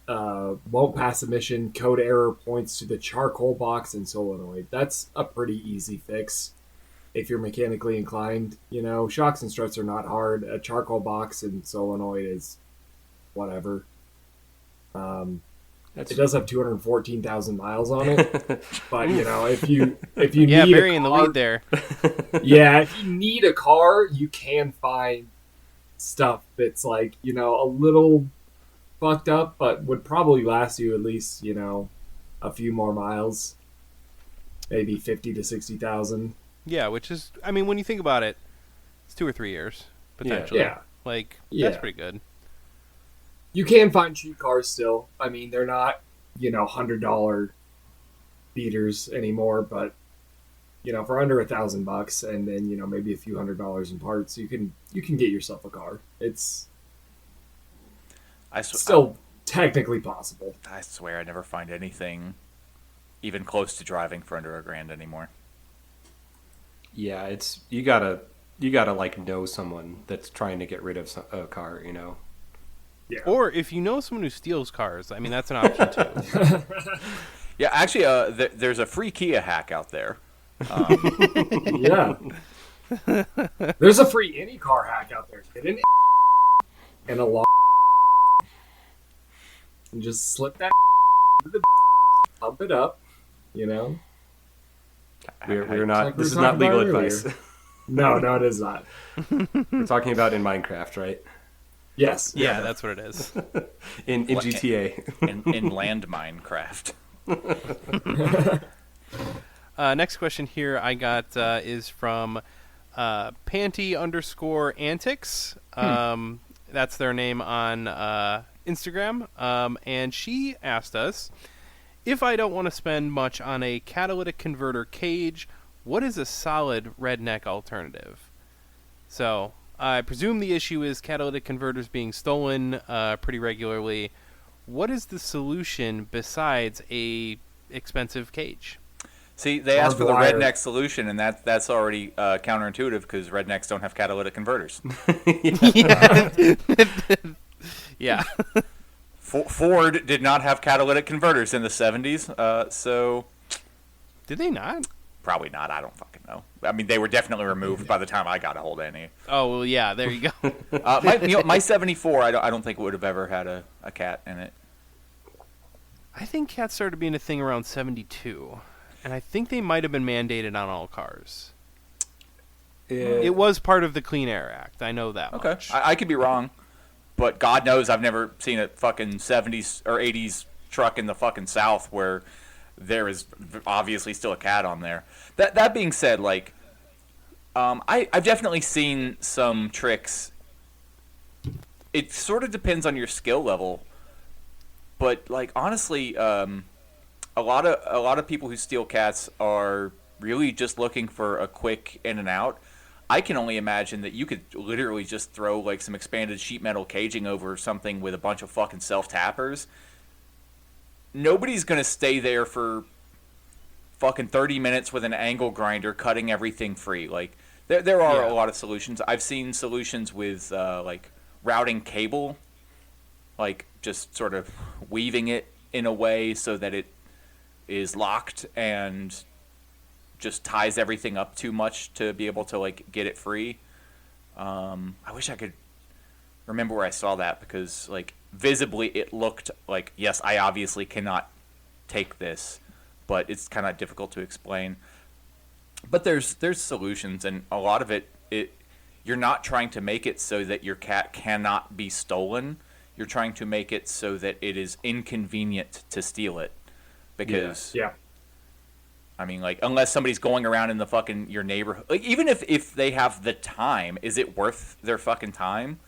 won't pass emission. Code error points to the charcoal box and solenoid. That's a pretty easy fix if you're mechanically inclined. Shocks and struts are not hard. A charcoal box and solenoid is whatever. It does have 214,000 miles on it, but if you yeah, need burying the lead there. Yeah, if you need a car, you can find stuff that's like a little fucked up, but would probably last you at least a few more miles, maybe 50 to 60,000. Yeah, which is, I mean, when you think about it, it's 2 or 3 years potentially. Yeah. That's pretty good. You can find cheap cars still. I mean, they're not, $100 beaters anymore, but for under $1,000 and then maybe a few $100s in parts, you can get yourself a car. It's still technically possible. I swear I never find anything even close to driving for under $1,000 anymore. Yeah, it's you gotta like know someone that's trying to get rid of a car, Yeah. Or if you know someone who steals cars, I mean, that's an option too. Yeah, actually, there's a free Kia hack out there. Yeah. There's a free any car hack out there. Get an and a long and just slip that into the pump it up, We're not. like we This is were not talking legal about advice. No, it is not. We're talking about in Minecraft, right? Yes. Yeah, that's what it is. In GTA. in landmine craft. Next question here I got is from Panty_Antics. That's their name on Instagram. And she asked us, if I don't want to spend much on a catalytic converter cage, what is a solid redneck alternative? So I presume the issue is catalytic converters being stolen pretty regularly. What is the solution besides a expensive cage? See, they asked for the Hardwired. redneck solution, and that's already counterintuitive because rednecks don't have catalytic converters. Yeah. Ford did not have catalytic converters in the 70s, so Did they not? probably not. I don't fucking know. I mean, they were definitely removed by the time I got a hold of any. Oh, well, yeah, there you go. My 74, I don't think would have ever had a cat in it. I think cats started being a thing around 72. And I think they might have been mandated on all cars. It was part of the Clean Air Act. I know that Okay, much. I could be wrong, but God knows I've never seen a fucking 70s or 80s truck in the fucking South where there is obviously still a cat on there. That being said, like, I've definitely seen some tricks. It sort of depends on your skill level, but like honestly, a lot of people who steal cats are really just looking for a quick in and out. I can only imagine that you could literally just throw like some expanded sheet metal caging over something with a bunch of fucking self-tappers. Nobody's going to stay there for fucking 30 minutes with an angle grinder cutting everything free. Like, there are a lot of solutions. I've seen solutions with, like, routing cable. Like, just sort of weaving it in a way so that it is locked and just ties everything up too much to be able to, like, get it free. I wish I could remember where I saw that because, like, visibly it looked like, yes, I obviously cannot take this, but it's kind of difficult to explain. But there's solutions, and a lot of it you're not trying to make it so that your cat cannot be stolen. You're trying to make it so that it is inconvenient to steal it. Because Yeah. I mean, like, unless somebody's going around in the fucking your neighborhood, like, even if they have the time, is it worth their fucking time?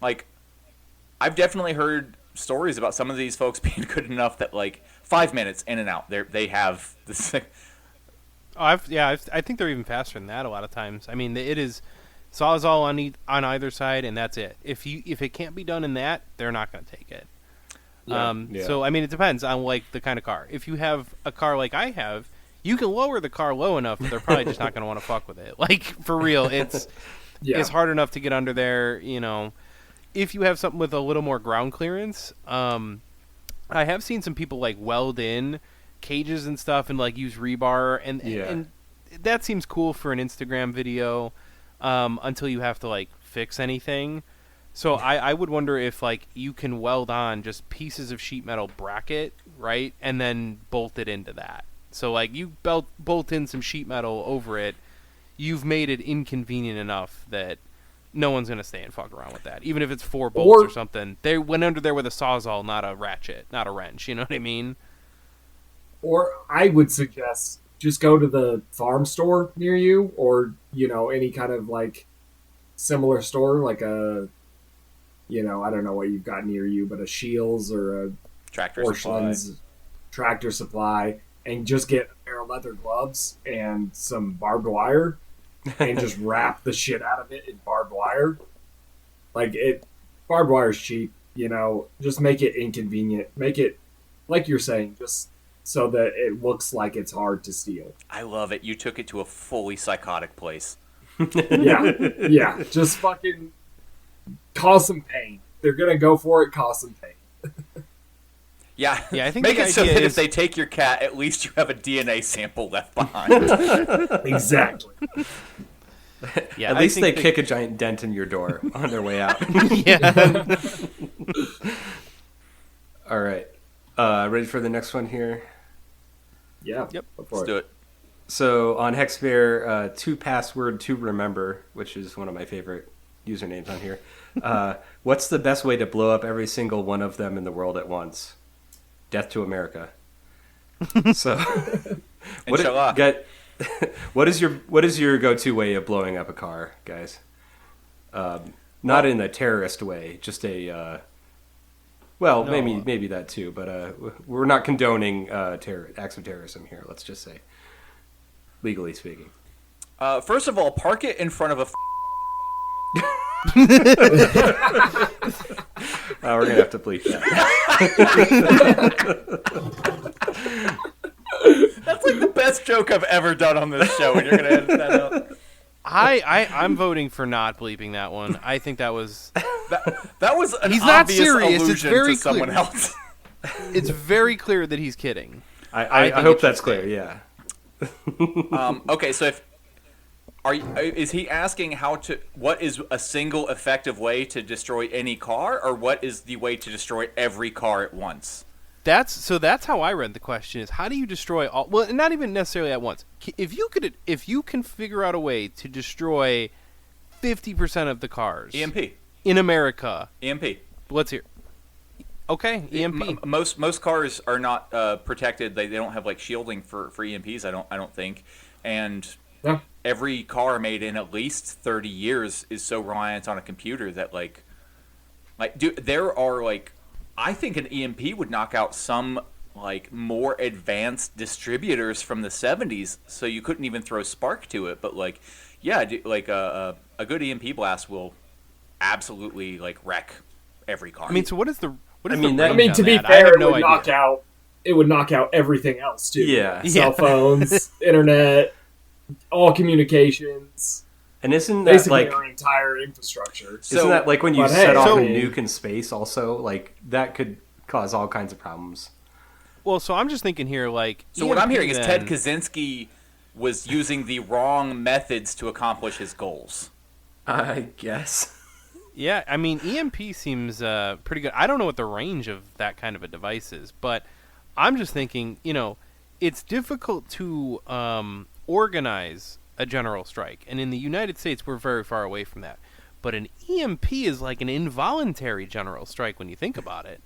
Like, I've definitely heard stories about some of these folks being good enough that, like, 5 minutes in and out, they have this. I think they're even faster than that a lot of times. I mean, it is Sawzall on either side, and that's it. If it can't be done in that, they're not going to take it. Yeah. So, I mean, it depends on, like, the kind of car. If you have a car like I have, you can lower the car low enough that they're probably just not going to want to fuck with it. Like, for real, it's hard enough to get under there, If you have something with a little more ground clearance, I have seen some people, like, weld in cages and stuff and, like, use rebar, and that seems cool for an Instagram video until you have to, like, fix anything. So I would wonder if, like, you can weld on just pieces of sheet metal bracket, right, and then bolt it into that. So, like, you bolt in some sheet metal over it, you've made it inconvenient enough that no one's going to stay and fuck around with that. Even if it's 4 bolts or something. They went under there with a Sawzall, not a ratchet, not a wrench. You know what I mean? Or I would suggest just go to the farm store near you, or any kind of like similar store, like a I don't know what you've got near you, but a Shields or a Tractor Supply. Porcelain's Tractor Supply, and just get a pair of leather gloves and some barbed wire, and just wrap the shit out of it in barbed wire. Barbed wire's cheap, just make it inconvenient. Make it, like you're saying, just so that it looks like it's hard to steal. I love it. You took it to a fully psychotic place. Yeah. Just fucking cause some pain. They're going to go for it, cause some pain. Yeah, I think make the it so idea that is- if they take your cat, at least you have a DNA sample left behind. Exactly. Yeah, At I least think they that- kick a giant dent in your door on their way out. Yeah. All right. Ready for the next one here? Yeah. Yep. Go for Let's do it. So on Hexbear, 2password to remember, which is one of my favorite usernames on here. What's the best way to blow up every single one of them in the world at once? Death to America. So, Inshallah. what is your go-to way of blowing up a car, guys? Not in a terrorist way, just a. Well, No. maybe that too, but we're not condoning acts of terrorism here. Let's just say, legally speaking. First of all, park it in front of a We're gonna have to bleep that. That's like the best joke I've ever done on this show, and you're gonna edit that out. I'm voting for not bleeping that one. I think that was That was an He's not obvious serious, it's allusion very to someone clear. else. it's very clear that he's kidding. I think hope it that's should clear. stay. Yeah. Okay, so is he asking what is a single effective way to destroy any car, or what is the way to destroy every car at once? That's how I read the question: is how do you destroy all? Well, not even necessarily at once. If you can figure out a way to destroy 50% of the cars EMP. in America, EMP. let's hear. Okay, EMP. Most cars are not protected. They don't have like shielding for EMPs. I don't think. And Yeah. every car made in at least 30 years is so reliant on a computer that there are I think an EMP would knock out some more advanced distributors from the 70s, so you couldn't even throw spark to it. But a good EMP blast will absolutely wreck every car. I mean, so what is the what is I mean, the that- range to on be that? I fair, have it no would idea. knock out everything else too. Yeah. Cell phones, internet, all communications, And isn't that basically our entire infrastructure. isn't that like when you but set hey, off so- a nuke in space? Also, that could cause all kinds of problems. Well, so I'm just thinking here, So what I'm EMP hearing is Ted then- Kaczynski was using the wrong methods to accomplish his goals. I guess. Yeah, I mean, EMP seems pretty good. I don't know what the range of that kind of a device is, but I'm just thinking, it's difficult to organize a general strike, and in the United States, we're very far away from that. But an EMP is like an involuntary general strike when you think about it.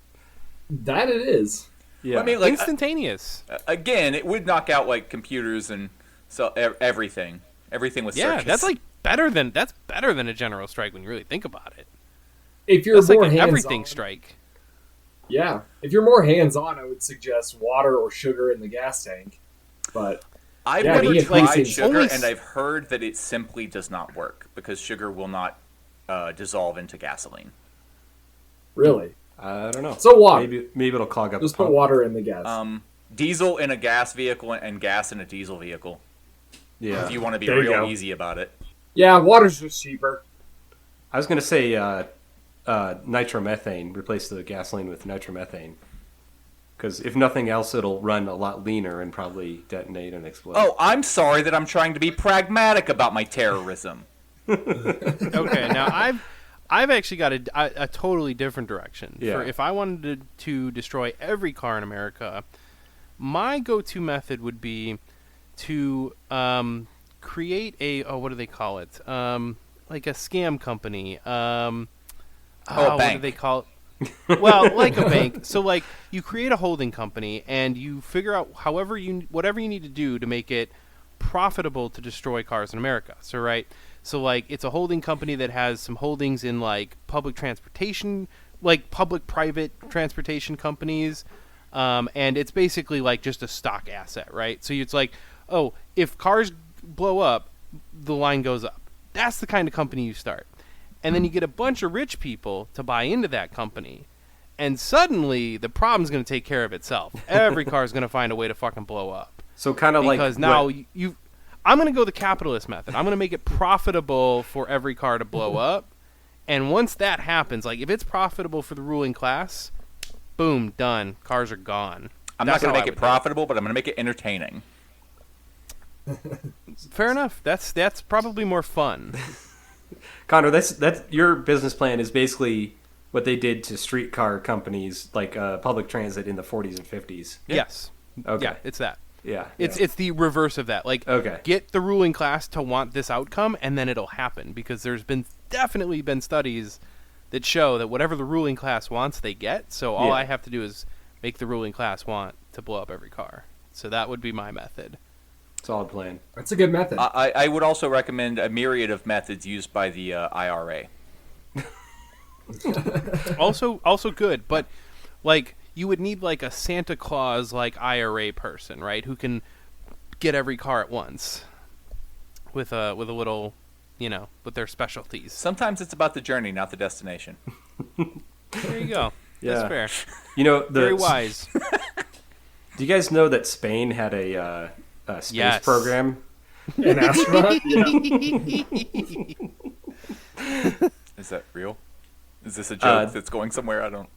That it is. Yeah. I mean, Instantaneous. again, it would knock out computers and everything with Yeah, circuits. that's better than a general strike when you really think about it. If you're That's more like an hands-on, everything strike. Yeah, if you're more hands-on, I would suggest water or sugar in the gas tank. But I've yeah, never EMP tried seems- sugar, Only and I've heard that it simply does not work because sugar will not dissolve into gasoline. really, I don't know. So water. Maybe it'll clog up. just the put pump. water in the gas. Diesel in a gas vehicle and gas in a diesel vehicle. Yeah. If you want to be There you real go. easy about it. Yeah, water's just cheaper. I was gonna say nitromethane. Replace the gasoline with nitromethane. Because if nothing else, it'll run a lot leaner and probably detonate and explode. Oh, I'm sorry that I'm trying to be pragmatic about my terrorism. Okay, now I've actually got a totally different direction. Yeah. For if I wanted to destroy every car in America, my go-to method would be to create what do they call it? Like a scam company. A What do bank. they call it? Well, like a bank. So you create a holding company and you figure out whatever you need to do to make it profitable to destroy cars in America. So So like it's a holding company that has some holdings in like public transportation, like public-private transportation companies, and it's basically like just a stock asset, right? So it's like, oh, if cars blow up, the line goes up. That's the kind of company you start. And then you get a bunch of rich people to buy into that company. And suddenly, the problem's going to take care of itself. Every car is going to find a way to fucking blow up. So kind of like... Because now I'm going to go the capitalist method. I'm going to make it profitable for every car to blow up. And once that happens, like if it's profitable for the ruling class, boom, done. Cars are gone. I'm not going to make it profitable, but I'm going to make it entertaining. Fair enough. That's probably more fun. Connor, that's your business plan is basically what they did to streetcar companies like public transit in the 40s and 50s. Yeah. Yes. Okay. Yeah, it's that. Yeah. It's the reverse of that. Like, okay. Get the ruling class to want this outcome, and then it'll happen. Because there's definitely been studies that show that whatever the ruling class wants, they get. So all I have to do is make the ruling class want to blow up every car. So that would be my method. Solid plan. That's a good method. I would also recommend a myriad of methods used by the IRA. also good, but like you would need like a Santa Claus like IRA person, right? Who can get every car at once with a little, with their specialties. Sometimes it's about the journey, not the destination. There you go. Yeah. That's fair. Very wise. Do you guys know that Spain had a space program? An astronaut? Yeah. Is that real? Is this a joke that's going somewhere? I don't...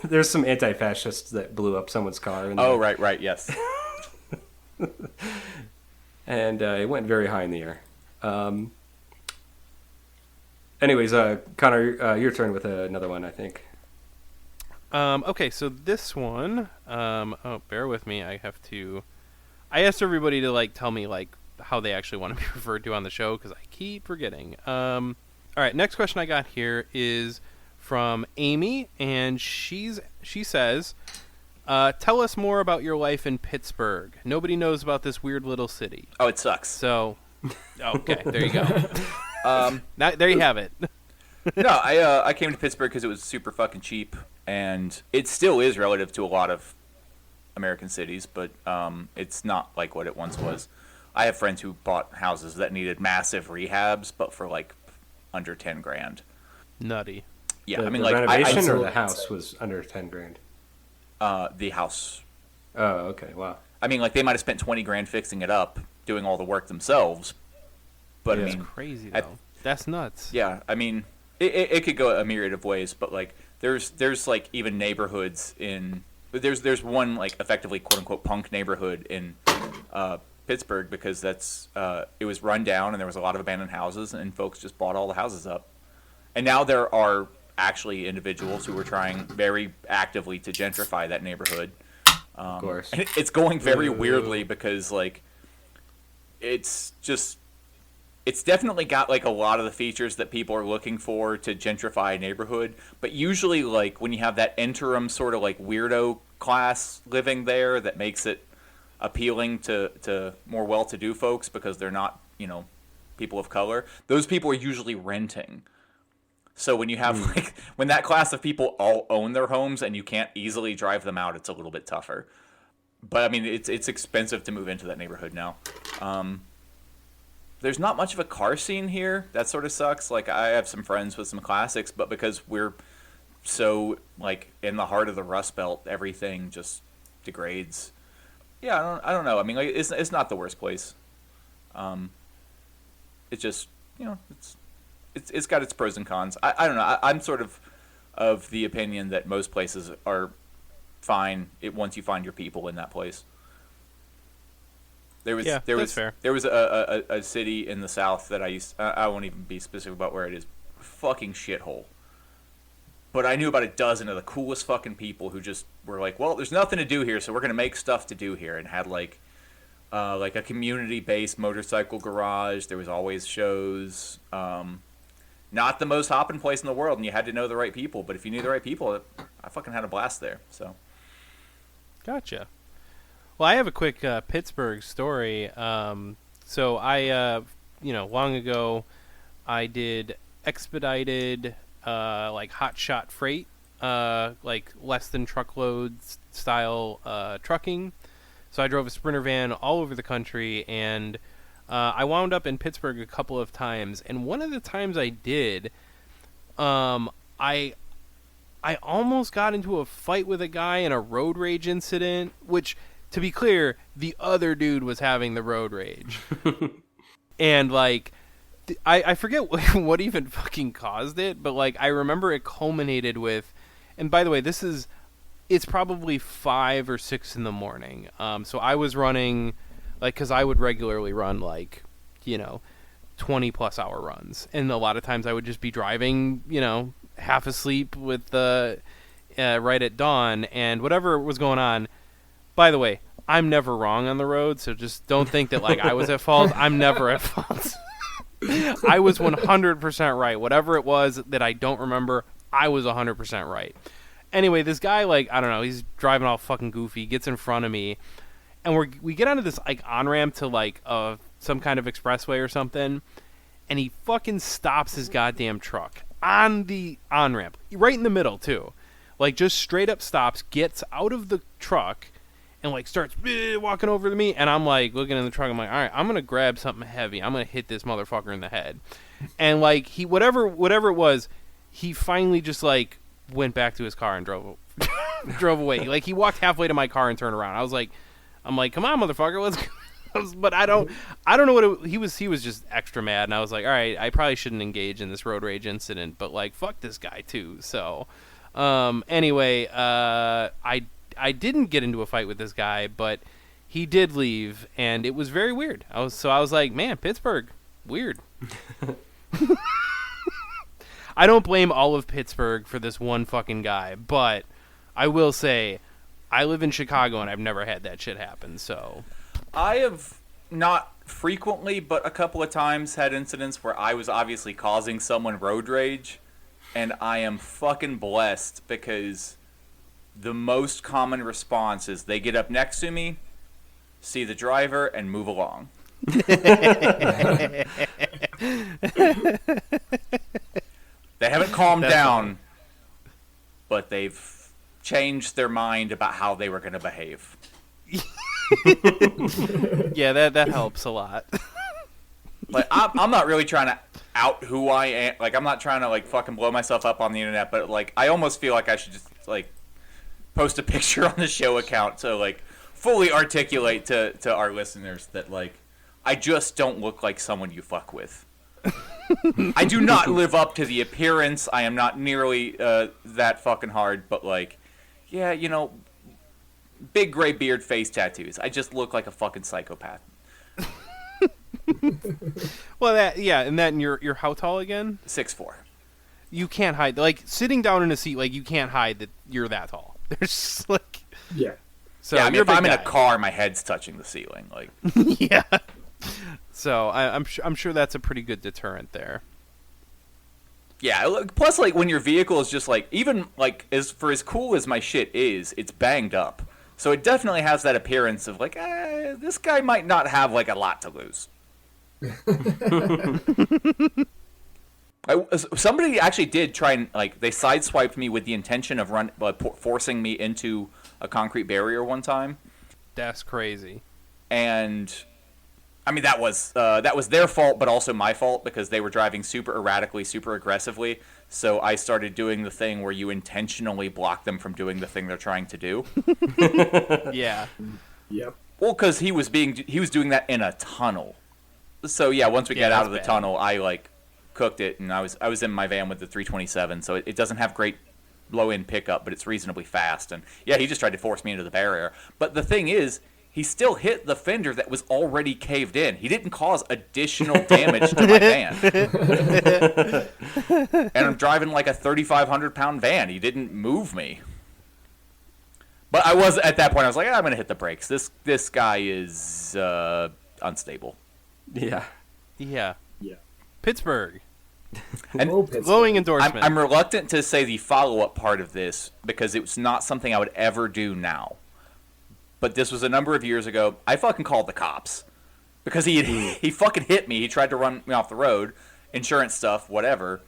There's some anti-fascists that blew up someone's car. Right, yes. And it went very high in the air. Anyways, Connor, your turn with another one, I think. Okay, so this one, bear with me. I asked everybody to tell me how they actually want to be referred to on the show because I keep forgetting. All right, next question I got here is from Amy, and she says, tell us more about your life in Pittsburgh. Nobody knows about this weird little city. Oh, it sucks. So, okay, there you go. There you have it. No, I came to Pittsburgh because it was super fucking cheap, and it still is relative to a lot of American cities, but it's not like what it once was. I have friends who bought houses that needed massive rehabs, but for under 10 grand. Nutty. Yeah, The renovation or the house was under 10 grand. The house. Oh, okay, wow. I mean, they might have spent 20 grand fixing it up, doing all the work themselves. But Yeah. I mean, That's crazy though. That's nuts. yeah, I mean, it could go a myriad of ways, but there's even neighborhoods in there's one effectively quote unquote punk neighborhood in Pittsburgh because it was run down and there was a lot of abandoned houses and folks just bought all the houses up, and now there are actually individuals who are trying very actively to gentrify that neighborhood. Of course. And it's going very weirdly because it's definitely got a lot of the features that people are looking for to gentrify a neighborhood, but usually when you have that interim sort of weirdo class living there, that makes it appealing to more well-to-do folks because they're not people of color. Those people are usually renting. So when you have when that class of people all own their homes and you can't easily drive them out, it's a little bit tougher. But I mean, it's expensive to move into that neighborhood now. There's not much of a car scene here. That sort of sucks. I have some friends with some classics, but because we're so in the heart of the Rust Belt, everything just degrades. Yeah, I don't know. I mean, it's not the worst place. It just it's got its pros and cons. I don't know. I'm sort of the opinion that most places are fine once you find your people in that place. There was fair. There was a city in the South that I won't even be specific about where it is. Fucking shithole. But I knew about a dozen of the coolest fucking people who just were well, there's nothing to do here, so we're gonna make stuff to do here, and had a community-based motorcycle garage. There was always shows. Not the most hopping place in the world, and you had to know the right people. But if you knew the right people, I fucking had a blast there. So, Gotcha. Well, I have a quick Pittsburgh story. So I, long ago, I did expedited, like hot shot freight, like less than truckload style trucking. So I drove a Sprinter van all over the country, and I wound up in Pittsburgh a couple of times. And one of the times I did, I almost got into a fight with a guy in a road rage incident, which, to be clear, the other dude was having the road rage. And, like, I forget what even fucking caused it, but, like, I remember it culminated with, and by the way, it's probably 5 or 6 in the morning. So I was running, like, because I would regularly run, like, 20-plus hour runs. And a lot of times I would just be driving, half asleep with the right at dawn, and whatever was going on. By the way, I'm never wrong on the road, so just don't think that like I was at fault. I'm never at fault. I was 100% right. Whatever it was that I don't remember, I was 100% right. Anyway, this guy, like, I don't know, he's driving all fucking goofy, gets in front of me, and we get onto this like on-ramp to like some kind of expressway or something, and he fucking stops his goddamn truck on the on-ramp, right in the middle too. Like, just straight up stops, gets out of the truck, and like starts walking over to me, and I'm like looking in the truck. I'm like, all right, I'm gonna grab something heavy. I'm gonna hit this motherfucker in the head. And like he whatever it was, he finally just like went back to his car and drove away. Like he walked halfway to my car and turned around. I'm like, come on, motherfucker, let's go. But I don't know what he was just extra mad, and I was like, all right, I probably shouldn't engage in this road rage incident, but like fuck this guy too. So anyway, I didn't get into a fight with this guy, but he did leave, and it was very weird. I was like, man, Pittsburgh, weird. I don't blame all of Pittsburgh for this one fucking guy, but I will say, I live in Chicago, and I've never had that shit happen, so. I have not frequently, but a couple of times had incidents where I was obviously causing someone road rage, and I am fucking blessed because the most common response is they get up next to me, see the driver, and move along. They haven't calmed down, but they've changed their mind about how they were going to behave. Yeah, that helps a lot. Like, I'm not really trying to out who I am. Like, I'm not trying to, like, fucking blow myself up on the internet, but, like, I almost feel like I should just, like, post a picture on the show account to, like, fully articulate to our listeners that, like, I just don't look like someone you fuck with. I do not live up to the appearance. I am not nearly that fucking hard, but, like, yeah, big gray beard, face tattoos. I just look like a fucking psychopath. Well, and you're how tall again? 6'4". You can't hide, like, sitting down in a seat, like, you can't hide that you're that tall. There's just, like... Yeah. So yeah, I mean, if I'm in guy. a car, my head's touching the ceiling. Like, yeah. So I'm sure that's a pretty good deterrent there. Yeah. Plus, like, when your vehicle is just like, even like as cool as my shit is, it's banged up. So it definitely has that appearance of like, this guy might not have like a lot to lose. Somebody actually did try and like they sideswiped me with the intention of forcing me into a concrete barrier one time. That's crazy. And I mean that was their fault, but also my fault because they were driving super erratically, super aggressively. So I started doing the thing where you intentionally block them from doing the thing they're trying to do. Yeah. Yep. Well, because he was doing that in a tunnel. So yeah, once we get out of the tunnel, I like cooked it, and I was in my van with the 327, so it doesn't have great low-end pickup, but it's reasonably fast. And yeah, he just tried to force me into the barrier. But the thing is, he still hit the fender that was already caved in. He didn't cause additional damage to my van. And I'm driving like a 3,500-pound van. He didn't move me. But I was at that point. I was like, I'm going to hit the brakes. This guy is unstable. Yeah. Yeah. Yeah. Pittsburgh. And glowing endorsement. I'm reluctant to say the follow-up part of this because it's not something I would ever do now. But this was a number of years ago. I fucking called the cops because he fucking hit me. He tried to run me off the road, insurance stuff, whatever.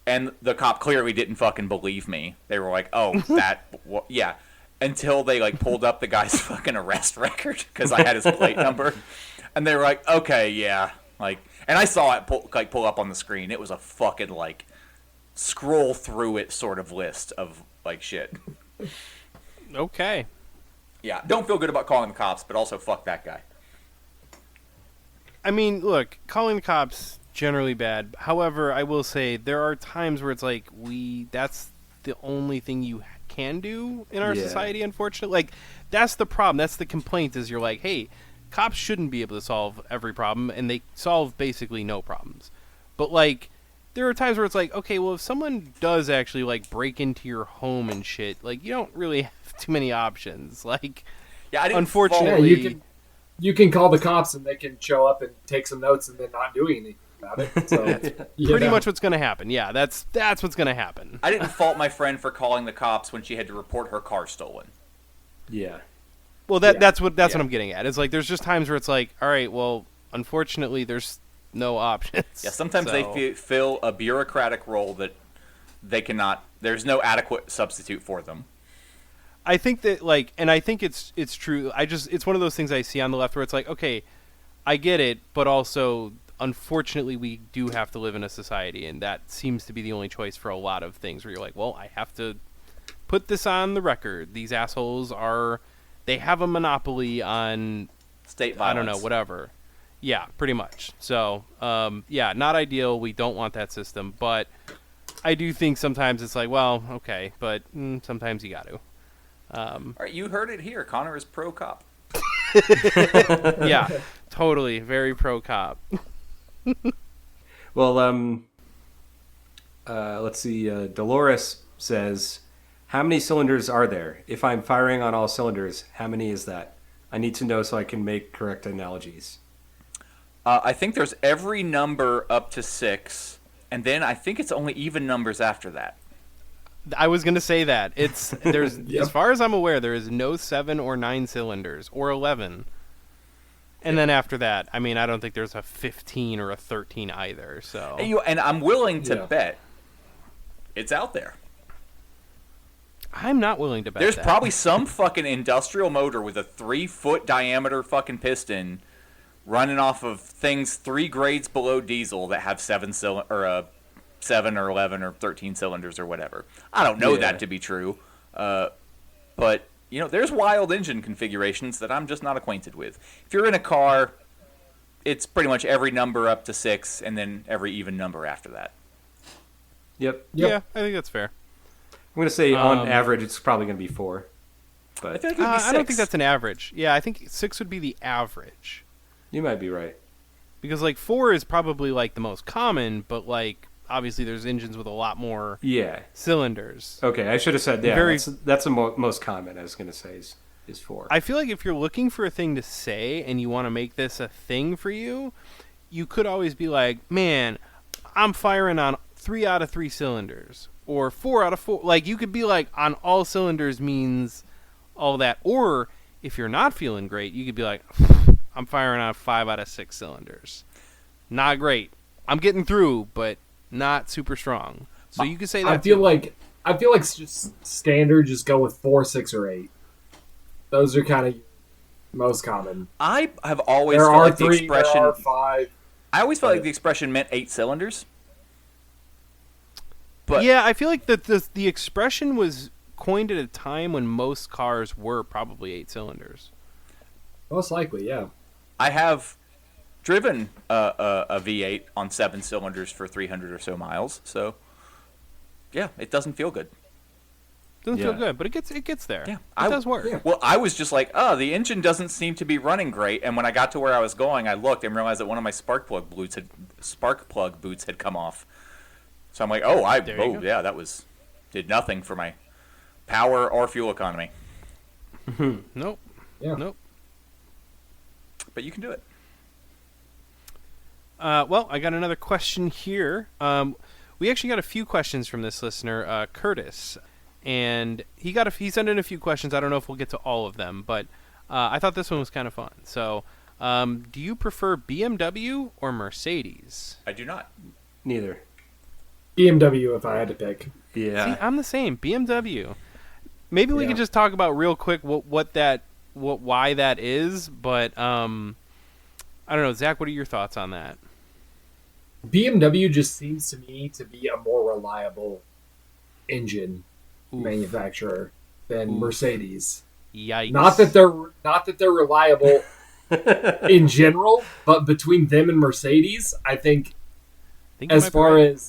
And the cop clearly didn't fucking believe me. They were like, "Oh, that, yeah." Until they like pulled up the guy's fucking arrest record because I had his plate number, and they were like, "Okay, yeah." Like, and I saw it pull up on the screen. It was a fucking like scroll through it sort of list of like shit. Okay. Yeah, don't feel good about calling the cops, but also fuck that guy. I mean, look, calling the cops generally bad. However, I will say there are times where it's like that's the only thing you can do in our society, unfortunately. Like, that's the problem. That's the complaint is you're like, hey, cops shouldn't be able to solve every problem, and they solve basically no problems. But, like, there are times where it's like, okay, well, if someone does actually, like, break into your home and shit, like, you don't really have too many options. Like, yeah, I didn't unfortunately... Yeah, you can call the cops and they can show up and take some notes and then not do anything about it. So, pretty much what's going to happen. Yeah, that's what's going to happen. I didn't fault my friend for calling the cops when she had to report her car stolen. Yeah. Well, that's what I'm getting at. It's like there's just times where it's like, all right, well, unfortunately, there's no options. Yeah, sometimes they fill a bureaucratic role that they cannot. There's no adequate substitute for them. I think that, like, and I think it's true. It's one of those things I see on the left where it's like, okay, I get it, but also, unfortunately, we do have to live in a society, and that seems to be the only choice for a lot of things where you're like, well, I have to put this on the record. These assholes they have a monopoly on state violence. I don't know, whatever. Yeah, pretty much. So, yeah, not ideal. We don't want that system, but I do think sometimes it's like, well, okay, but sometimes you got to. All right, you heard it here. Connor is pro-cop. Yeah, totally. Very pro-cop. Well, let's see. Dolores says, how many cylinders are there? If I'm firing on all cylinders, how many is that? I need to know so I can make correct analogies. I think there's every number up to 6, and then I think it's only even numbers after that. I was going to say that. There's as far as I'm aware, there is no 7 or 9 cylinders or 11. And then after that, I mean, I don't think there's a 15 or a 13 either. So and I'm willing to bet it's out there. I'm not willing to bet There's that. probably some fucking industrial motor with a 3-foot diameter fucking piston running off of things 3 grades below diesel that have 7 or 11 or 13 cylinders or whatever. I don't know that to be true. But, you know, there's wild engine configurations that I'm just not acquainted with. If you're in a car, it's pretty much every number up to 6 and then every even number after that. Yep. Yeah, I think that's fair. I'm going to say on average it's probably going to be 4. But I feel like it would be 6. I don't think that's an average. Yeah, I think 6 would be the average. You might be right. Because, like, 4 is probably, like, the most common, but, like, obviously there's engines with a lot more cylinders. Okay, I should have said that's the most common I was going to say is 4. I feel like if you're looking for a thing to say and you want to make this a thing for you, you could always be like, man, I'm firing on 3 out of 3 cylinders or 4 out of 4. Like, you could be like, on all cylinders means all that. Or if you're not feeling great, you could be like, I'm firing on 5 out of 6 cylinders. Not great. I'm getting through, but not super strong. So you could say that. I feel like just standard. Just go with 4, 6, or 8. Those are kind of most common. I have always felt like the expression. There are 5. I always felt like the expression meant 8 cylinders. But yeah, I feel like the expression was coined at a time when most cars were probably 8 cylinders. Most likely, yeah. I have driven a V8 on 7 cylinders for 300 or so miles, so yeah, it doesn't feel good. Doesn't feel good, but it gets there. Yeah, it does work. Yeah. Well, I was just like, oh, the engine doesn't seem to be running great, and when I got to where I was going, I looked and realized that one of my spark plug boots had come off. So I'm like, that did nothing for my power or fuel economy. Nope. Yeah. Nope. But you can do it. Well, I got another question here. We actually got a few questions from this listener, Curtis, and he sent in a few questions. I don't know if we'll get to all of them, but I thought this one was kind of fun. So, do you prefer BMW or Mercedes? I do not. Neither. BMW if I had to pick. Yeah. See, I'm the same. BMW. Maybe we Yeah. could just talk about real quick why that is, but I don't know, Zach. What are your thoughts on that? BMW just seems to me to be a more reliable engine manufacturer than Mercedes. Yikes! Not that they're reliable in general, but between them and Mercedes, I think I think you as might be far right.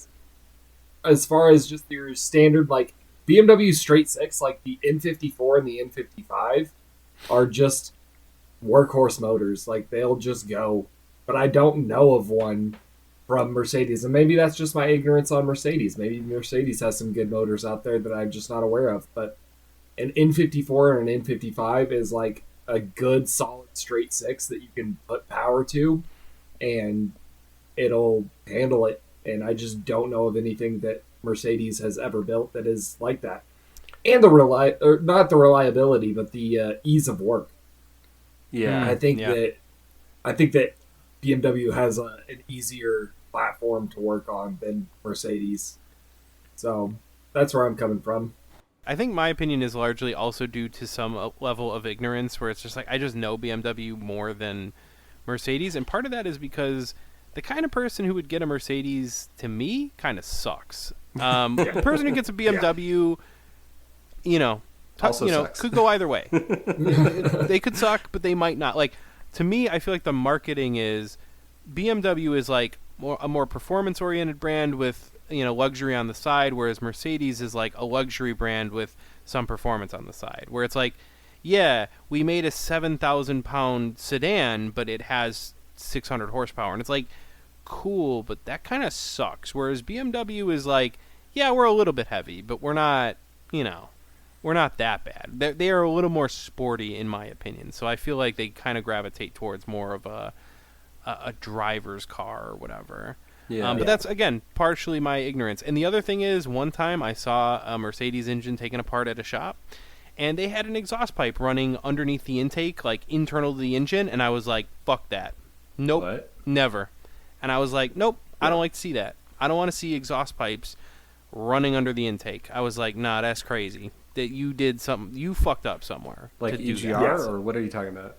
as far as just your standard like BMW straight six, like the N54 and the N55 are just workhorse motors. Like they'll just go. But I don't know of one from Mercedes, and maybe that's just my ignorance on Mercedes. Maybe Mercedes has some good motors out there that I'm just not aware of. But an N54 and an N55 is like a good solid straight six that you can put power to, and it'll handle it. And I just don't know of anything that Mercedes has ever built that is like that. And not the reliability, but the ease of work. Yeah. I think Yeah. that BMW has an easier platform to work on than Mercedes. So that's where I'm coming from. I think my opinion is largely also due to some level of ignorance, where it's just like I just know BMW more than Mercedes, and part of that is because the kind of person who would get a Mercedes to me kind of sucks. The person who gets a BMW, Also sucks. could go either way. They could suck, but they might not. Like to me, I feel like the marketing is BMW is like a more performance oriented brand with luxury on the side, whereas Mercedes is like a luxury brand with some performance on the side. Where it's like, yeah, we made a 7,000-pound sedan, but it has 600 horsepower, and it's like cool, but that kind of sucks. Whereas BMW is like, yeah, we're a little bit heavy, but we're not, we're not that bad. They are a little more sporty, in my opinion. So I feel like they kind of gravitate towards more of a driver's car or whatever. Yeah. But that's, again, partially my ignorance. And the other thing is, one time I saw a Mercedes engine taken apart at a shop, and they had an exhaust pipe running underneath the intake, like internal to the engine, and I was like, fuck that. Nope, What? never. And I was like, nope, I don't like to see that. I don't want to see exhaust pipes running under the intake. I was like, nah, that's crazy. That you did something, you fucked up somewhere. Like to do EGR, that. Yes. So- or what are you talking about?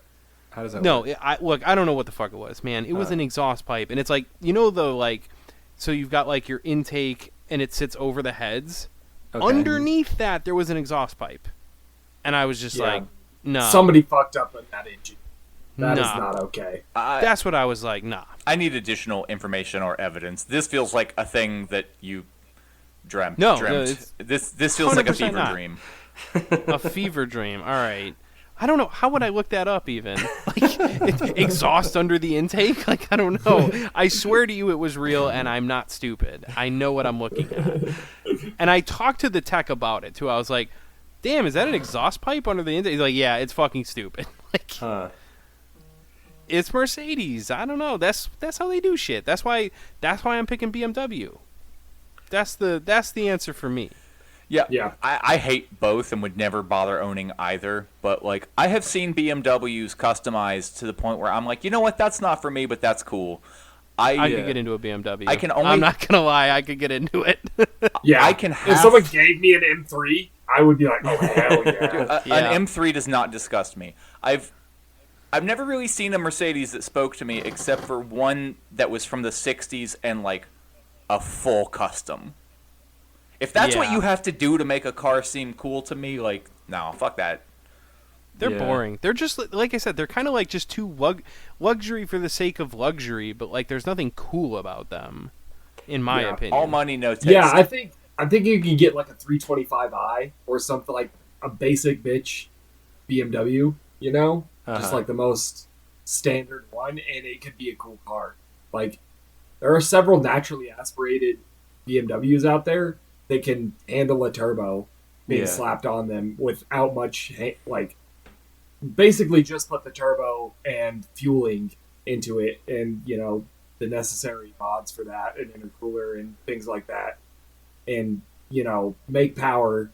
How does that no, work? I don't know what the fuck it was, man. It was an exhaust pipe, and it's like, so you've got like your intake, and it sits over the heads. Okay. Underneath that, there was an exhaust pipe, and I was just Yeah. like, no, Somebody fucked up on that engine. That is Nah. not okay. That's what I was like, nah. I need additional information or evidence. This feels like a thing that you dreamt. No, dreamt. it's This feels like a 100% fever not. dream. A fever dream. All right. I don't know. How would I look that up even? Like, exhaust under the intake? Like, I don't know. I swear to you it was real, and I'm not stupid. I know what I'm looking at. And I talked to the tech about it, too. I was like, damn, is that an exhaust pipe under the intake? He's like, yeah, it's fucking stupid. Like, Huh. it's Mercedes. I don't know. That's how they do shit. That's why I'm picking BMW. That's the answer for me. Yeah. I hate both and would never bother owning either. But like, I have seen BMWs customized to the point where I'm like, you know what? That's not for me, but that's cool. I could get into a BMW. I can only- I'm not gonna lie. I could get into it. Yeah. I can If have- someone gave me an M3, I would be like, oh, hell yeah. Yeah. An M3 does not disgust me. I've never really seen a Mercedes that spoke to me except for one that was from the 60s and like a full custom. If that's what Yeah. you have to do to make a car seem cool to me, like, no, fuck that. They're Yeah. boring. They're just like I said. They're kind of like just too luxury for the sake of luxury, but like there's nothing cool about them, in my Yeah. opinion. All money, no taste. Yeah, I think you can get like a 325i or something, like a basic bitch BMW, just like the most standard one, and it could be a cool car. Like, there are several naturally aspirated BMWs out there that can handle a turbo being Yeah. slapped on them without much, basically just put the turbo and fueling into it, and the necessary mods for that, and intercooler and things like that, and make power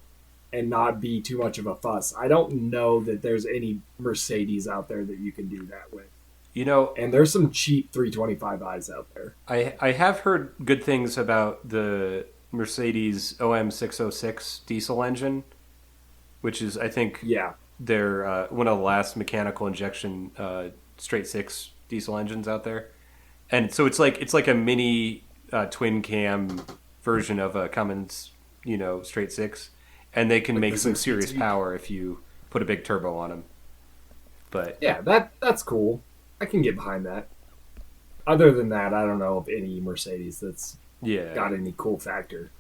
and not be too much of a fuss. I don't know that there's any Mercedes out there that you can do that with. And there's some cheap 325i's out there. I have heard good things about the Mercedes OM606 diesel engine, which is, I think, Yeah. their one of the last mechanical injection straight six diesel engines out there. And so it's like a mini twin cam version of a Cummins, straight six, and they can make some serious power if you put a big turbo on them. But yeah, that's cool. I can get behind that. Other than that, I don't know of any Mercedes that's got any cool factor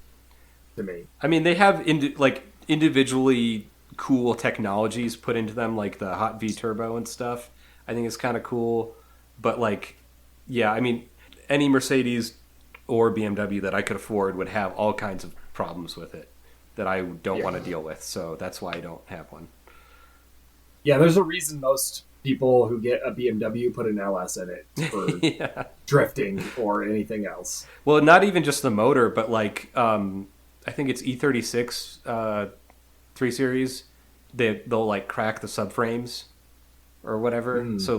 to me. I mean, they have individually cool technologies put into them, like the hot V turbo and stuff. I think it's kind of cool, but I mean, any Mercedes or BMW that I could afford would have all kinds of problems with it that I don't want to deal with. So that's why I don't have one. Yeah, there's a reason most people who get a BMW put an LS in it for drifting or anything else. Well, not even just the motor, but I think it's E36 3 Series. They'll crack the subframes or whatever. So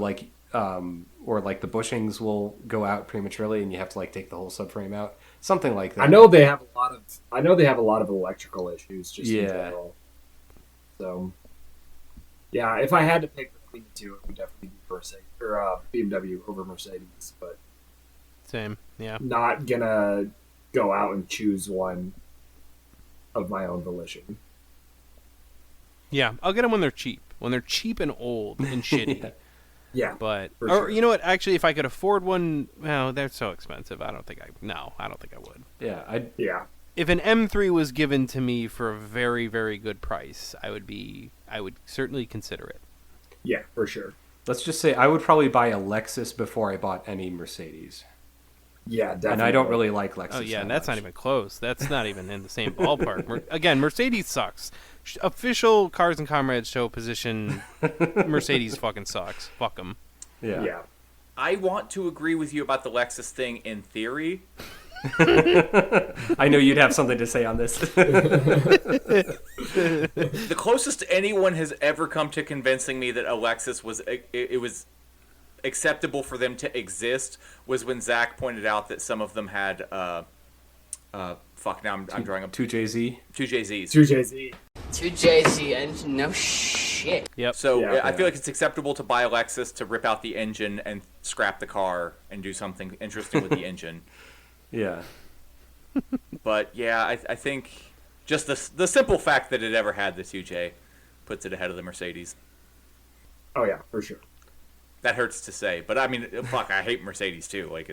or the bushings will go out prematurely, and you have to take the whole subframe out, something like that. I know they have a lot of electrical issues just in general. So, yeah, if I had to pick between the two, it would definitely be Mercedes or BMW over Mercedes. But same, yeah. Not gonna go out and choose one of my own volition. Yeah, I'll get them when they're cheap. When they're cheap and old and shitty. Yeah, but sure. You know what? Actually, if I could afford one, well, they're so expensive. I don't think I would. Yeah, If an M3 was given to me for a very, very good price, I would certainly consider it. Yeah, for sure. Let's just say I would probably buy a Lexus before I bought any Mercedes. Yeah, definitely. And I don't really like Lexus. Oh yeah, and that's not even close. That's not even in the same ballpark. Again, Mercedes sucks. Official Cars and Comrades show position, Mercedes fucking sucks. Fuck them. Yeah. I want to agree with you about the Lexus thing in theory. I know you'd have something to say on this. The closest anyone has ever come to convincing me that a Lexus was acceptable for them to exist was when Zach pointed out that some of them had I'm drawing up 2JZ. 2JZs. 2JZ. 2JZ engine, no shit. Yep. So I feel like it's acceptable to buy a Lexus to rip out the engine and scrap the car and do something interesting with the engine. Yeah. But yeah, I think just the simple fact that it ever had the 2J puts it ahead of the Mercedes. Oh yeah, for sure. That hurts to say, but I mean, fuck, I hate Mercedes too. I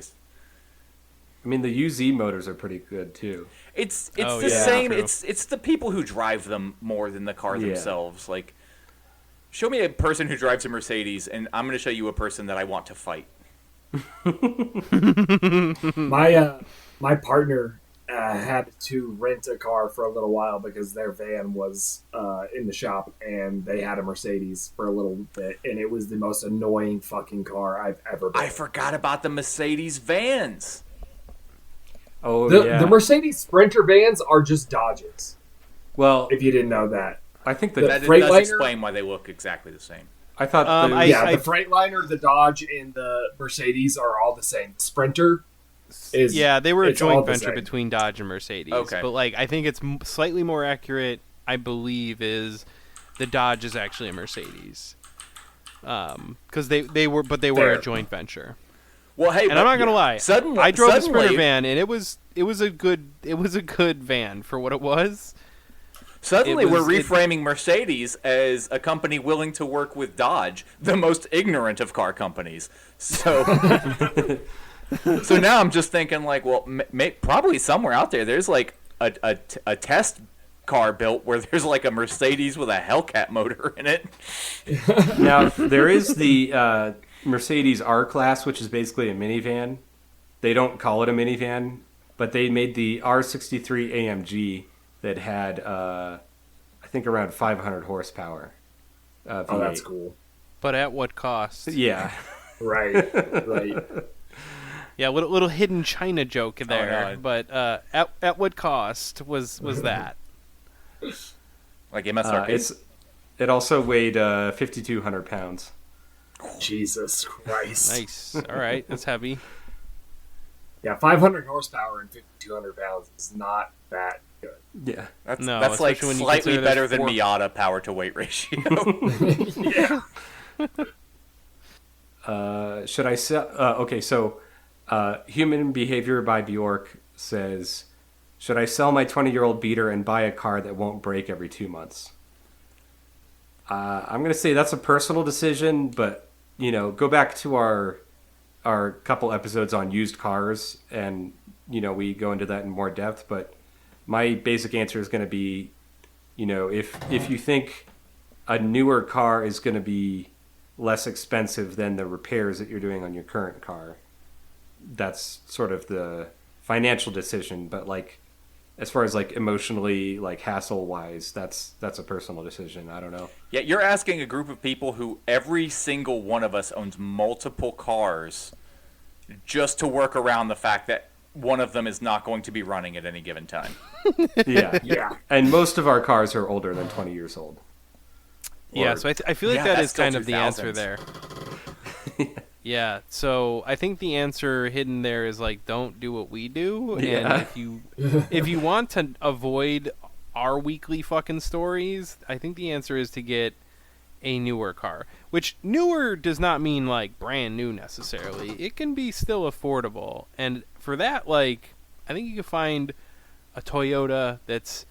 mean, the UZ motors are pretty good too. It's Oh, the yeah, same. true. It's the people who drive them more than the car themselves. Show me a person who drives a Mercedes, and I'm going to show you a person that I want to fight. My partner had to rent a car for a little while because their van was in the shop, and they had a Mercedes for a little bit, and it was the most annoying fucking car I've ever been. I forgot about the Mercedes vans. Oh, The Mercedes Sprinter vans are just Dodges. Well, If you didn't know that. I think The That Freightliner? does explain why they look exactly the same. I thought I- The Freightliner, the Dodge, and the Mercedes are all the same. Sprinter is they were a it's all joint the venture same. between Dodge and Mercedes. Okay. But I think it's slightly more accurate. I believe is the Dodge is actually a Mercedes. Because they were Fair. a joint venture. Well, hey, And I'm not gonna lie. Suddenly, I drove the Sprinter van, and it was a good van for what it was. Suddenly, It was- we're reframing Mercedes as a company willing to work with Dodge, the most ignorant of car companies. So, so now I'm just thinking, probably somewhere out there's a test car built where there's a Mercedes with a Hellcat motor in it. now there is the Mercedes R-Class, which is basically a minivan. They don't call it a minivan, but they made the R63 AMG that had, I think, around 500 horsepower. V8. Oh, that's cool. But at what cost? Yeah. Right. Yeah, little hidden China joke there. no. But at what cost was that? Like MSRP. It also weighed 5,200 pounds. Jesus Christ. Nice. All right, that's heavy. Yeah, 500 horsepower and 5,200 pounds is not that good. Yeah. That's like especially when you slightly consider better there's than 4 Miata power to weight ratio. Yeah. Should I sell? Okay, so Human Behavior by Bjork says, should I sell my 20-year-old beater and buy a car that won't break every 2 months? I'm going to say that's a personal decision, but, go back to our couple episodes on used cars, and, we go into that in more depth, but my basic answer is going to be, if you think a newer car is going to be less expensive than the repairs that you're doing on your current car, that's sort of the financial decision. But like, as far as like emotionally, like hassle wise, that's a personal decision. I don't know. Yeah, you're asking a group of people who every single one of us owns multiple cars just to work around the fact that one of them is not going to be running at any given time. Yeah. Yeah. And most of our cars are older than 20 years old. Yeah, so I feel like Yeah, that that's is still kind of the 2000s. answer there. Yeah, so I think the answer hidden there is like, don't do what we do, Yeah. and if you want to avoid our weekly fucking stories, I think the answer is to get a newer car. Which newer does not mean like brand new necessarily. It can be still affordable, and for that, like, I think you can find a Toyota that's,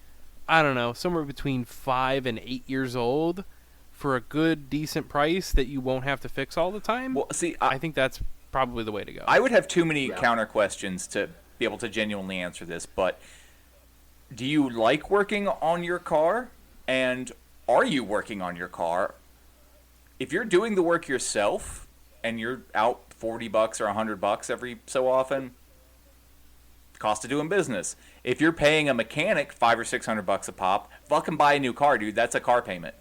I don't know, somewhere between 5 and 8 years old for a good, decent price that you won't have to fix all the time. Well, see, I think that's probably the way to go. I would have too many counter questions to be able to genuinely answer this, but do you like working on your car? And are you working on your car? If you're doing the work yourself and you're out $40 or $100 every so often, cost of doing business. If you're paying a mechanic $500 or $600 a pop, fucking buy a new car, dude. That's a car payment.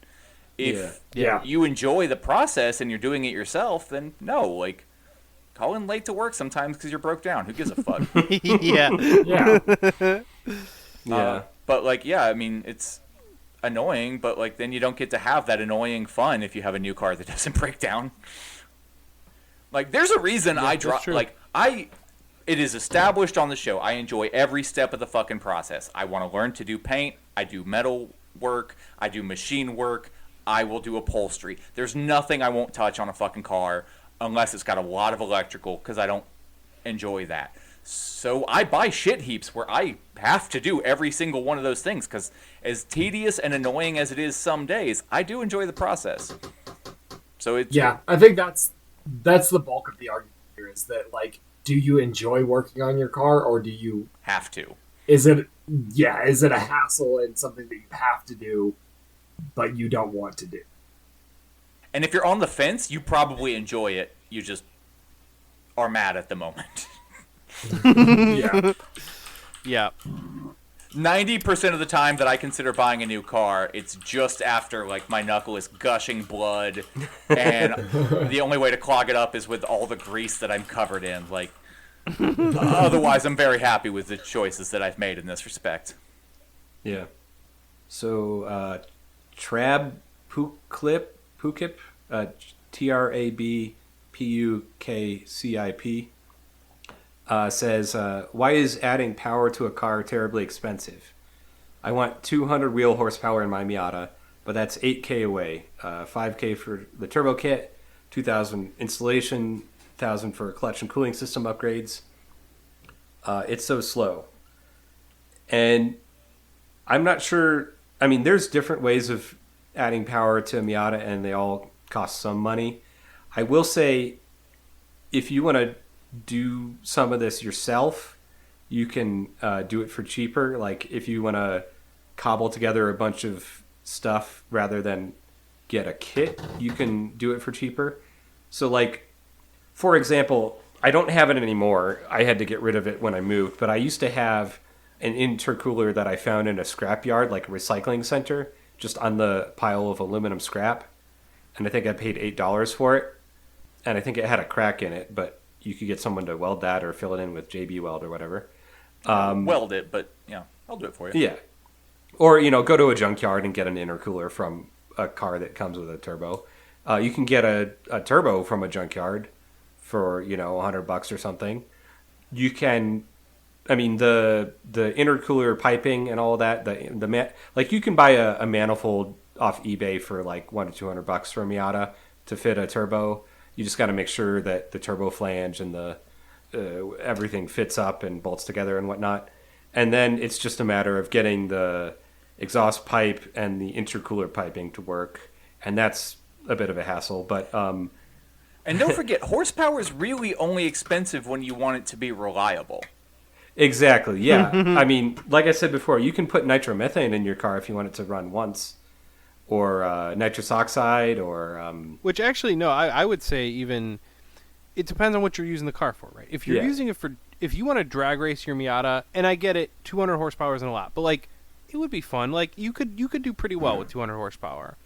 If Yeah. you enjoy the process and you're doing it yourself, then no, like, call in late to work sometimes because you're broke down. Who gives a fuck? Yeah. Yeah. Yeah. But like, yeah, I mean, it's annoying, but like, then you don't get to have that annoying fun if you have a new car that doesn't break down. Like, there's a reason I drop. true. Like, it is established on the show. I enjoy every step of the fucking process. I want to learn to do paint. I do metal work. I do machine work. I will do upholstery. There's nothing I won't touch on a fucking car unless it's got a lot of electrical, because I don't enjoy that. So I buy shit heaps where I have to do every single one of those things, because as tedious and annoying as it is some days, I do enjoy the process. So it's Yeah, I think that's the bulk of the argument here, is that, like, do you enjoy working on your car, or do you have to. is it a hassle and something that you have to do but you don't want to do? And if you're on the fence, you probably enjoy it. You just are mad at the moment. Yeah. Yeah. 90% of the time that I consider buying a new car, it's just after, like, my knuckle is gushing blood, and the only way to clog it up is with all the grease that I'm covered in. Like, otherwise, I'm very happy with the choices that I've made in this respect. Yeah. So, Trab Pukip, TRABPUKCIP, says, why is adding power to a car terribly expensive? I want 200 wheel horsepower in my Miata, but that's $8K away. $5K for the turbo kit, $2,000 installation, $1,000 for clutch and cooling system upgrades. It's so slow. And I'm not sure. I mean, there's different ways of adding power to a Miata, and they all cost some money. I will say, if you want to do some of this yourself, you can do it for cheaper. Like, if you want to cobble together a bunch of stuff rather than get a kit, you can do it for cheaper. So, like, for example, I don't have it anymore. I had to get rid of it when I moved, but I used to have an intercooler that I found in a scrapyard, like a recycling center, just on the pile of aluminum scrap. And I think I paid $8 for it. And I think it had a crack in it, but you could get someone to weld that or fill it in with JB Weld or whatever. Weld it, but, yeah, I'll do it for you. Yeah. Or, go to a junkyard and get an intercooler from a car that comes with a turbo. You can get a turbo from a junkyard for, $100 or something. You can, I mean, the intercooler piping and all that, like you can buy a manifold off eBay for like $100 to $200 for a Miata to fit a turbo. You just got to make sure that the turbo flange and the everything fits up and bolts together and whatnot. And then it's just a matter of getting the exhaust pipe and the intercooler piping to work, and that's a bit of a hassle. But and don't forget, horsepower is really only expensive when you want it to be reliable. Exactly, yeah. I mean, like I said before, you can put nitromethane in your car if you want it to run once, or nitrous oxide, or Which actually, no, I would say even it depends on what you're using the car for, right? If you're using it for, if you want to drag race your Miata, and I get it, 200 horsepower isn't a lot, but like it would be fun. Like you could do pretty well with 200 horsepower,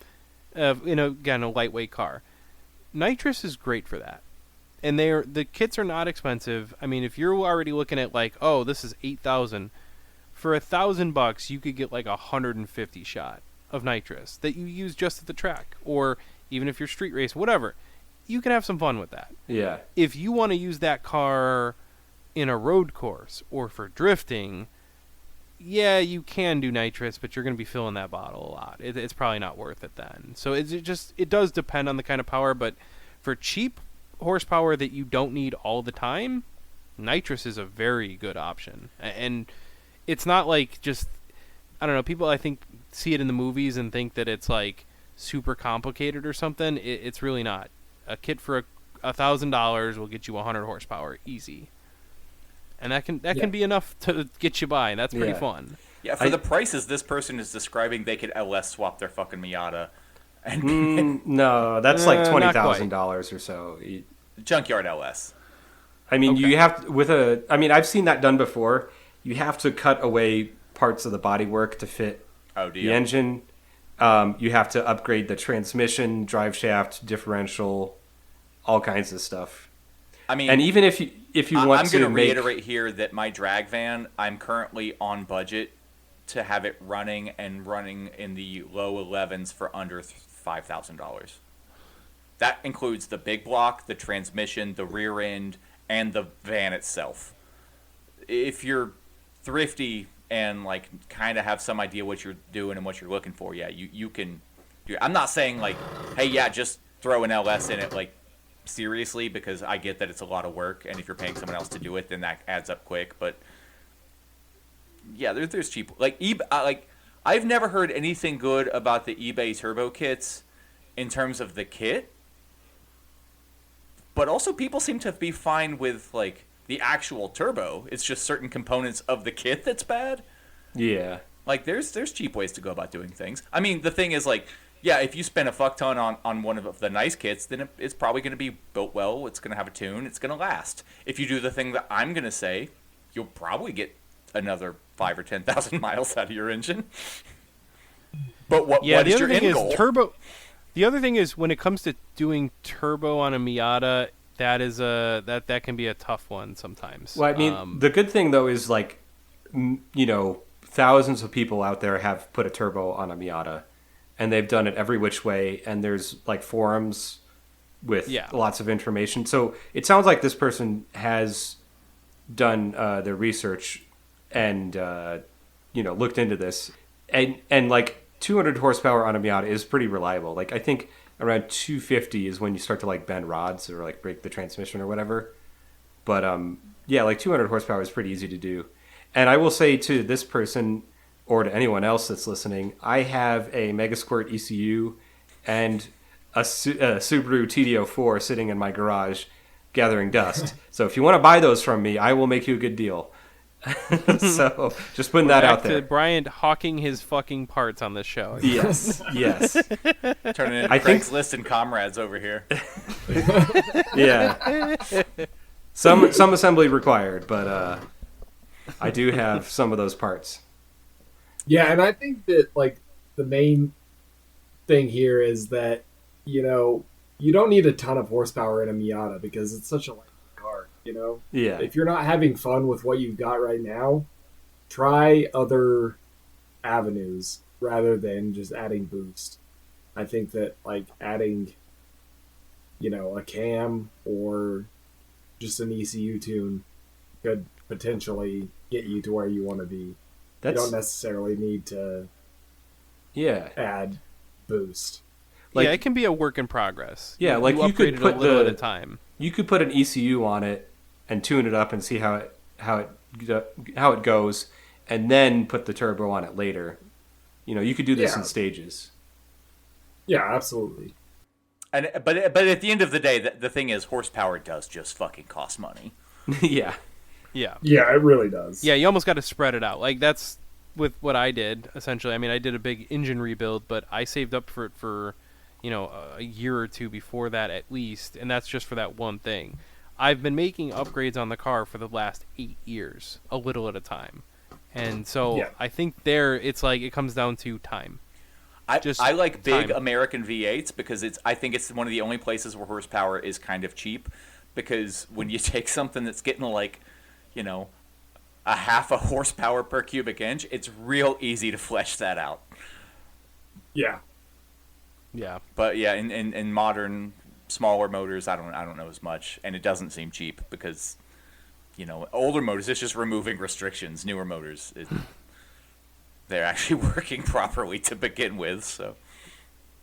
in a lightweight car. Nitrous is great for that. And the kits are not expensive. I mean, if you're already looking at like, oh, this is 8,000, for $1,000 you could get like 150 shot of nitrous that you use just at the track, or even if you're street race, whatever, you can have some fun with that. yeah. If you want to use that car in a road course or for drifting, yeah, you can do nitrous, but you're going to be filling that bottle a lot. It's probably not worth it then. So it does depend on the kind of power, but for cheap horsepower that you don't need all the time, nitrous is a very good option. And it's not like just, I don't know, people I think see it in the movies and think that it's like super complicated or something. It's really not. A kit for $1,000 will get you 100 horsepower easy, and that can be enough to get you by. That's pretty fun. Yeah, for the prices this person is describing, they could LS swap their fucking Miata. And No, that's like $20,000 or so. junkyard LS. I mean, you have to, I've seen that done before. You have to cut away parts of the bodywork to fit the engine. You have to upgrade the transmission, drive shaft, differential, all kinds of stuff. I mean, and even if you want I'm to going to reiterate here that my drag van, I'm currently on budget to have it running in the low 11s for under $5,000. That includes the big block, the transmission, the rear end, and the van itself. If you're thrifty and like kind of have some idea what you're doing and what you're looking for, yeah, you can do it. I'm not saying like, hey, yeah, just throw an LS in it, like seriously, because I get that it's a lot of work, and if you're paying someone else to do it, then that adds up quick. But yeah, there's cheap like I've never heard anything good about the eBay turbo kits in terms of the kit, but also people seem to be fine with like the actual turbo. It's just certain components of the kit that's bad. Yeah. Like there's cheap ways to go about doing things. I mean, the thing is like, yeah, if you spend a fuck ton on one of the nice kits, then it's probably going to be built well. It's going to have a tune. It's going to last. If you do the thing that I'm going to say, you'll probably get another 5,000 or 10,000 miles out of your engine. But what is your end goal? Turbo. The other thing is when it comes to doing turbo on a Miata, that can be a tough one sometimes. Well, I mean, the good thing though is like, thousands of people out there have put a turbo on a Miata, and they've done it every which way. And there's like forums with lots of information. So it sounds like this person has done their research and looked into this, and like 200 horsepower on a Miata is pretty reliable. Like I think around 250 is when you start to like bend rods or like break the transmission or whatever. But like 200 horsepower is pretty easy to do. And I will say to this person or to anyone else that's listening, I have a Megasquirt ECU and a Subaru TD04 sitting in my garage gathering dust. So if you want to buy those from me, I will make you a good deal. So just putting that out there. To Bryant hawking his fucking parts on this show. Yes. Turning into Craigslist and comrades over here. Yeah. Some assembly required, but I do have some of those parts. Yeah, and I think that like the main thing here is that you don't need a ton of horsepower in a Miata because it's such a light car. Yeah. If you're not having fun with what you've got right now, try other avenues rather than just adding boost. I think that like adding a cam or just an ECU tune could potentially get you to where you want to be. You don't necessarily need to add boost. Yeah, it can be a work in progress. Yeah, like you upgrade could put it a little at a time. You could put an ECU on it and tune it up and see how it goes, and then put the turbo on it later. You could do this in stages. Yeah, absolutely. But at the end of the day, the thing is, horsepower does just fucking cost money. Yeah. Yeah. Yeah, it really does. Yeah, you almost got to spread it out. Like, that's with what I did, essentially. I mean, I did a big engine rebuild, but I saved up for it for, a year or two before that at least, and that's just for that one thing. I've been making upgrades on the car for the last 8 years, a little at a time. And so I think it's like it comes down to time. I like big American V8s because I think it's one of the only places where horsepower is kind of cheap, because when you take something that's getting like, a half a horsepower per cubic inch, it's real easy to flesh that out. Yeah. Yeah. But yeah, in modern smaller motors, I don't know as much, and it doesn't seem cheap because, older motors, it's just removing restrictions. Newer motors, they're actually working properly to begin with. So.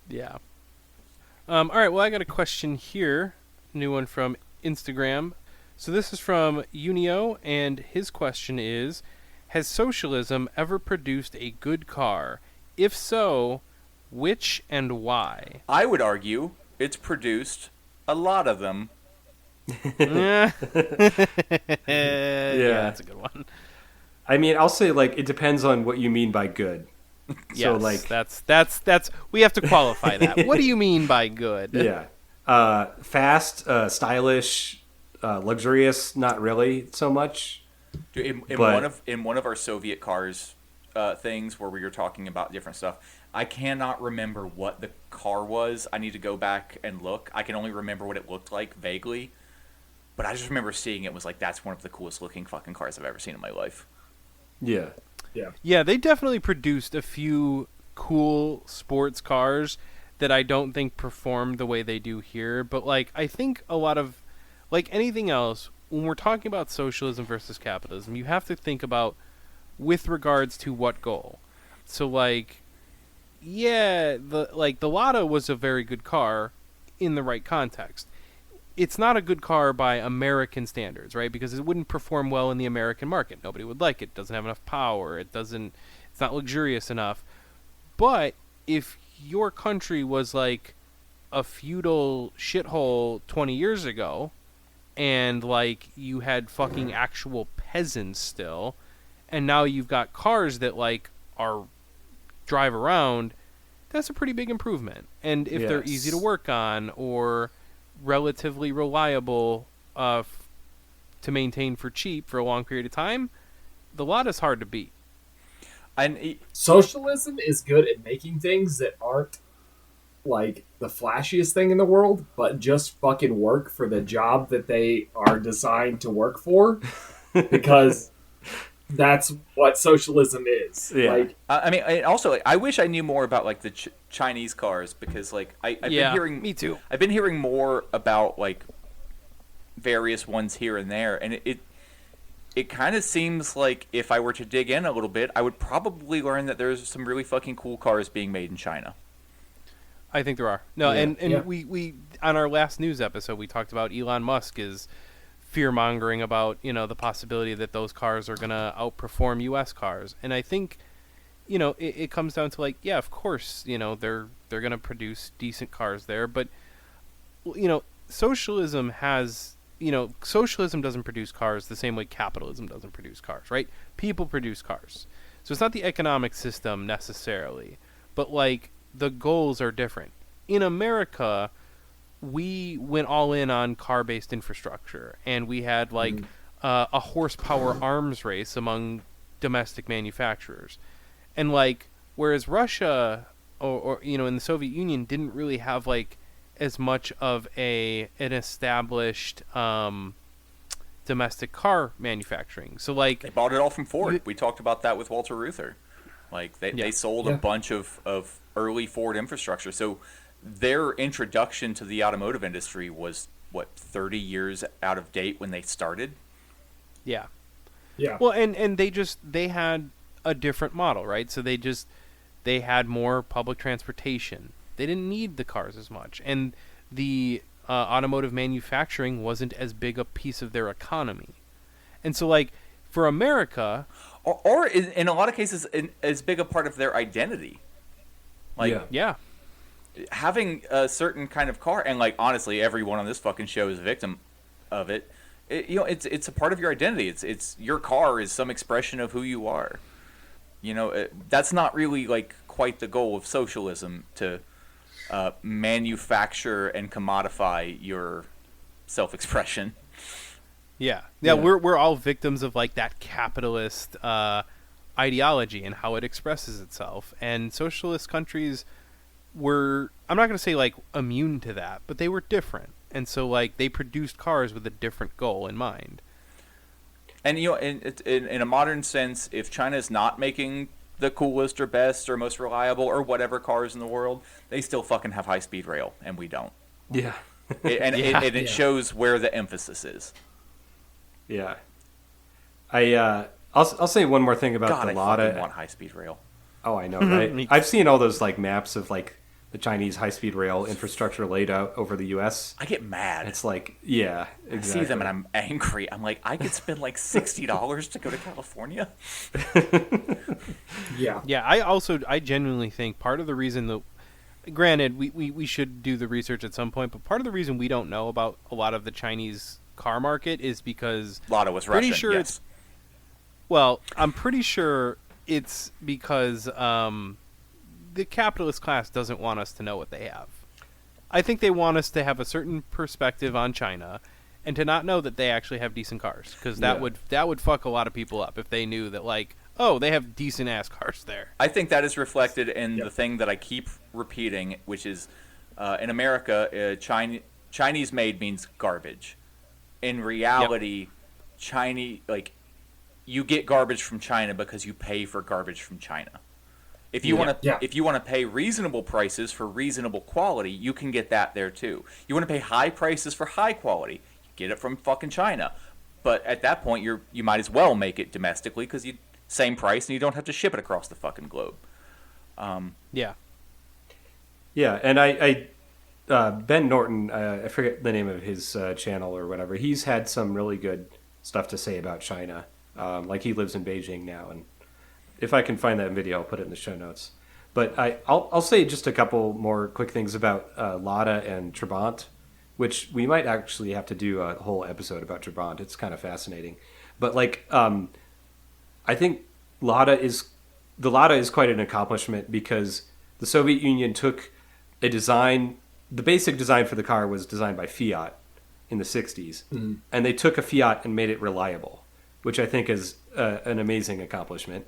Yeah. All right. Well, I got a question here. New one from Instagram. So this is from Unio, and his question is, has socialism ever produced a good car? If so, which and why? I would argue it's produced a lot of them. Yeah, that's a good one. I mean, I'll say, it depends on what you mean by good. Yes, that's we have to qualify that. What do you mean by good? Yeah. Fast, stylish, luxurious, not really so much. Dude, in one of our Soviet cars things where we were talking about different stuff, I cannot remember what the car was. I need to go back and look. I can only remember what it looked like vaguely, but I just remember seeing it was like, that's one of the coolest looking fucking cars I've ever seen in my life. Yeah. Yeah, they definitely produced a few cool sports cars that I don't think performed the way they do here. But, I think a lot of, anything else, when we're talking about socialism versus capitalism, you have to think about with regards to what goal. So, the Lada was a very good car in the right context. It's not a good car by American standards, right? Because it wouldn't perform well in the American market. Nobody would like it. It doesn't have enough power. It's not luxurious enough. But if your country was like a feudal shithole 20 years ago, and you had fucking actual peasants still, and now you've got cars that are drive around, that's a pretty big improvement. And if they're easy to work on or relatively reliable to maintain for cheap for a long period of time, the Lada's hard to beat. And socialism is good at making things that aren't the flashiest thing in the world, but just fucking work for the job that they are designed to work for, because that's what socialism is. Yeah. I mean, I wish I knew more about the Chinese cars, because I've been hearing. Me too. I've been hearing more about various ones here and there, and it kind of seems like if I were to dig in a little bit, I would probably learn that there's some really fucking cool cars being made in China. I think there are. No, and we on our last news episode we talked about Elon Musk is fear-mongering about, the possibility that those cars are going to outperform U.S. cars. And I think, it comes down to of course, they're going to produce decent cars there. But, socialism doesn't produce cars the same way capitalism doesn't produce cars, right? People produce cars. So it's not the economic system necessarily, but the goals are different. In America, we went all in on car-based infrastructure, and we had a horsepower arms race among domestic manufacturers. And whereas Russia or in the Soviet Union didn't really have as much of an established domestic car manufacturing. So they bought it all from Ford. We talked about that with Walter Reuther. They sold a bunch of early Ford infrastructure. So their introduction to the automotive industry was, what, 30 years out of date when they started? Yeah. Yeah. Well, and they had a different model, right? So they had more public transportation. They didn't need the cars as much, and the automotive manufacturing wasn't as big a piece of their economy. And so, like, for America, Or in a lot of cases, as big a part of their identity. Like, yeah, having a certain kind of car, and, like, honestly, everyone on this fucking show is a victim of it. It's a part of your identity. It's your car is some expression of who you are. That's not really, like, quite the goal of socialism, to manufacture and commodify your self-expression. yeah. We're all victims of, like, that capitalist ideology and how it expresses itself. And socialist countries were, I'm not going to say, like, immune to that, but they were different. And so, like, they produced cars with a different goal in mind. And, in a modern sense, if China's not making the coolest or best or most reliable or whatever cars in the world, they still fucking have high-speed rail, and we don't. Yeah. It shows where the emphasis is. Yeah. I'll say one more thing about God, the I Lada. fucking want high-speed rail. Oh, I know, right? I've seen all those, like, maps of, like, the Chinese high-speed rail infrastructure laid out over the U.S. I get mad. It's like, yeah, exactly. I see them and I'm angry. I'm like, I could spend like $60 to go to California. Yeah. Yeah, I genuinely think part of the reason that, granted, we should do the research at some point, but part of the reason we don't know about a lot of the Chinese car market is because Lada was pretty Russian, sure yes. I'm pretty sure it's because the capitalist class doesn't want us to know what they have. I think they want us to have a certain perspective on China and to not know that they actually have decent cars, because that would fuck a lot of people up if they knew that, like, oh, they have decent ass cars there. I think that is reflected in the thing that I keep repeating, which is in America, Chinese made means garbage. In reality, you get garbage from China because you pay for garbage from China. If you want to pay reasonable prices for reasonable quality, you can get that there too. You want to pay high prices for high quality, you get it from fucking China. But at that point, you might as well make it domestically, because same price and you don't have to ship it across the fucking globe. Yeah. Yeah, and Ben Norton, I forget the name of his channel or whatever. He's had some really good stuff to say about China. Like, he lives in Beijing now, and if I can find that video, I'll put it in the show notes. But I'll say just a couple more quick things about Lada and Trabant, which we might actually have to do a whole episode about Trabant. It's kind of fascinating. But, like, I think the Lada is quite an accomplishment, because the Soviet Union took a design. The basic design for the car was designed by Fiat in the 60s, and they took a Fiat and made it reliable, which I think is an amazing accomplishment.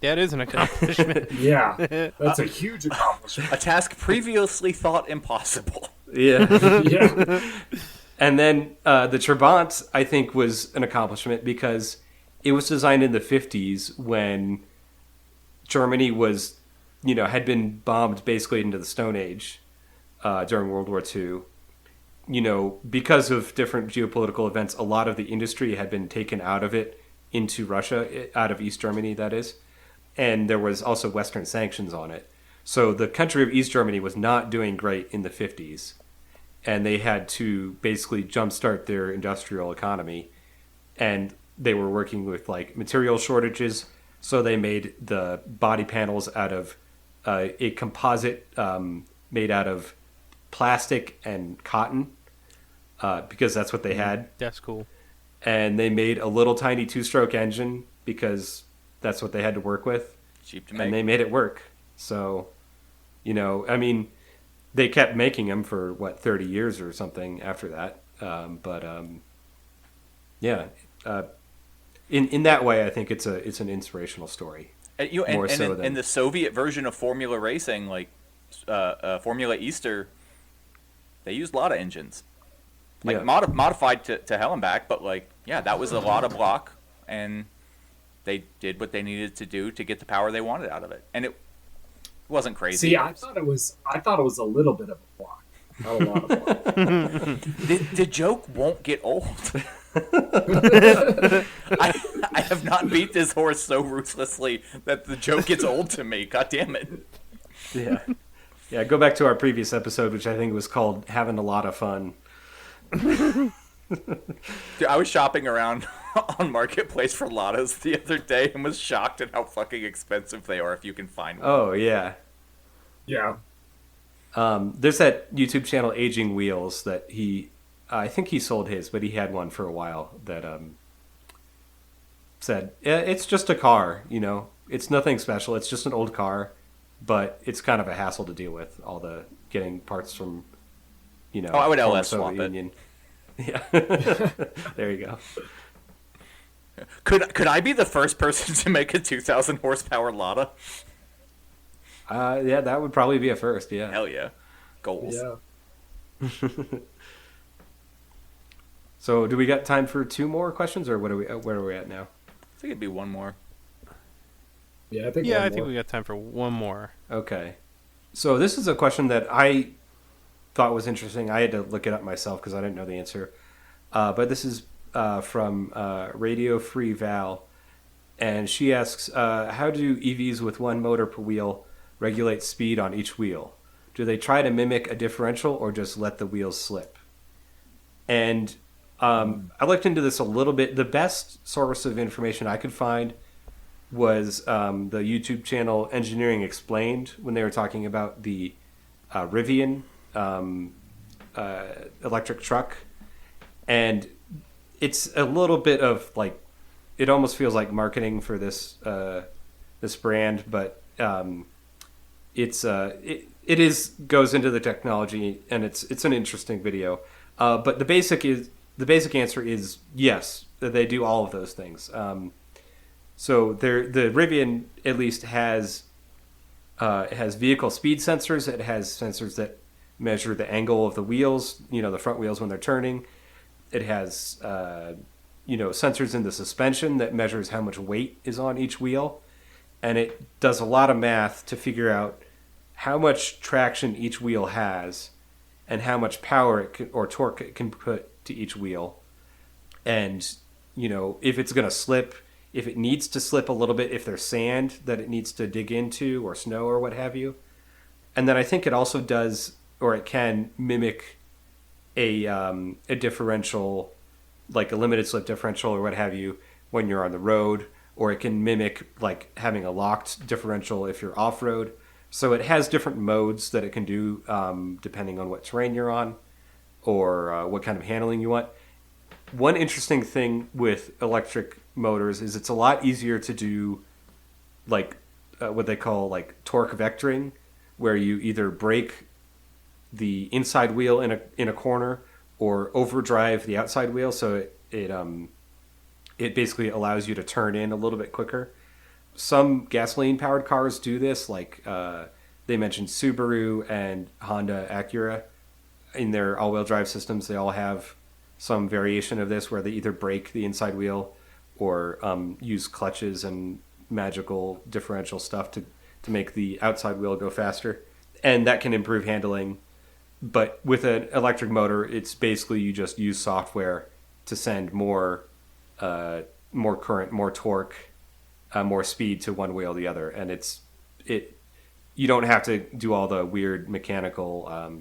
That is an accomplishment. Yeah, that's a huge accomplishment. A task previously thought impossible. Yeah. Yeah. And then the Trabant, I think, was an accomplishment because it was designed in the 50s when Germany was, had been bombed basically into the Stone Age during World War II. Because of different geopolitical events, a lot of the industry had been taken out of it into Russia, out of East Germany, that is. And there was also Western sanctions on it. So the country of East Germany was not doing great in the 50s. And they had to basically jumpstart their industrial economy. And they were working with, like, material shortages. So they made the body panels out of a composite made out of plastic and cotton, because that's what they had. That's cool. And they made a little tiny two-stroke engine because that's what they had to work with. Cheap to make. And they made it work. So, they kept making them for, 30 years or something after that. In that way, I think it's an inspirational story. And the Soviet version of Formula Racing, like Formula Easter, they used Lada engines. Modified to hell and back, but that was a Lada block, and they did what they needed to do to get the power they wanted out of it. And wasn't crazy. See, I thought it was a little bit of a block, not a lot of block. The joke won't get old. I have not beat this horse so ruthlessly that the joke gets old to me. God damn it. Yeah. Yeah, go back to our previous episode, which I think was called Having a Lot of Fun. Dude, I was shopping around on Marketplace for Lottos the other day and was shocked at how fucking expensive they are if you can find one. Oh, yeah. Yeah. There's that YouTube channel Aging Wheels that I think he sold his, but he had one for a while that said, it's just a car, it's nothing special, it's just an old car, but it's kind of a hassle to deal with, all the getting parts from, I would former LS swap Soviet it. Union. Yeah. There you go. Could I be the first person to make a 2,000 horsepower Lada? Yeah, that would probably be a first, yeah. Hell yeah. Goals. Yeah. So, do we got time for 2 more questions, or where are we at now? I think it'd be one more. Yeah, I think. Yeah, one I think more. we got time for one more. Okay. So, this is a question that I thought was interesting. I had to look it up myself because I didn't know the answer. But this is from Radio Free Val, and she asks, how do EVs with one motor per wheel regulate speed on each wheel? Do they try to mimic a differential or just let the wheels slip? And I looked into this a little bit. The best source of information I could find was the YouTube channel Engineering Explained, when they were talking about the Rivian electric truck. And it's a little bit of like, it almost feels like marketing for this this brand, but it goes into the technology, and it's an interesting video. But the basic answer is yes, that they do all of those things. So the Rivian at least has vehicle speed sensors. It has sensors that measure the angle of the wheels, the front wheels when they're turning. It has sensors in the suspension that measures how much weight is on each wheel, and it does a lot of math to figure out how much traction each wheel has and how much power or torque it can put to each wheel. And if it's going to slip, if it needs to slip a little bit, if there's sand that it needs to dig into or snow or what have you. And then I think it also does, or it can mimic a differential, like a limited slip differential or what have you, when you're on the road, or it can mimic like having a locked differential if you're off-road. So it has different modes that it can do depending on what terrain you're on or what kind of handling you want. One interesting thing with electric motors is it's a lot easier to do like what they call like torque vectoring, where you either brake the inside wheel in a corner or overdrive the outside wheel, so it basically allows you to turn in a little bit quicker. Some gasoline powered cars do this, like they mentioned Subaru and Honda Acura in their all-wheel drive systems. They all have some variation of this where they either brake the inside wheel or use clutches and magical differential stuff to make the outside wheel go faster, and that can improve handling. But with an electric motor, it's basically you just use software to send more current, more torque, more speed to one wheel or the other, and you don't have to do all the weird mechanical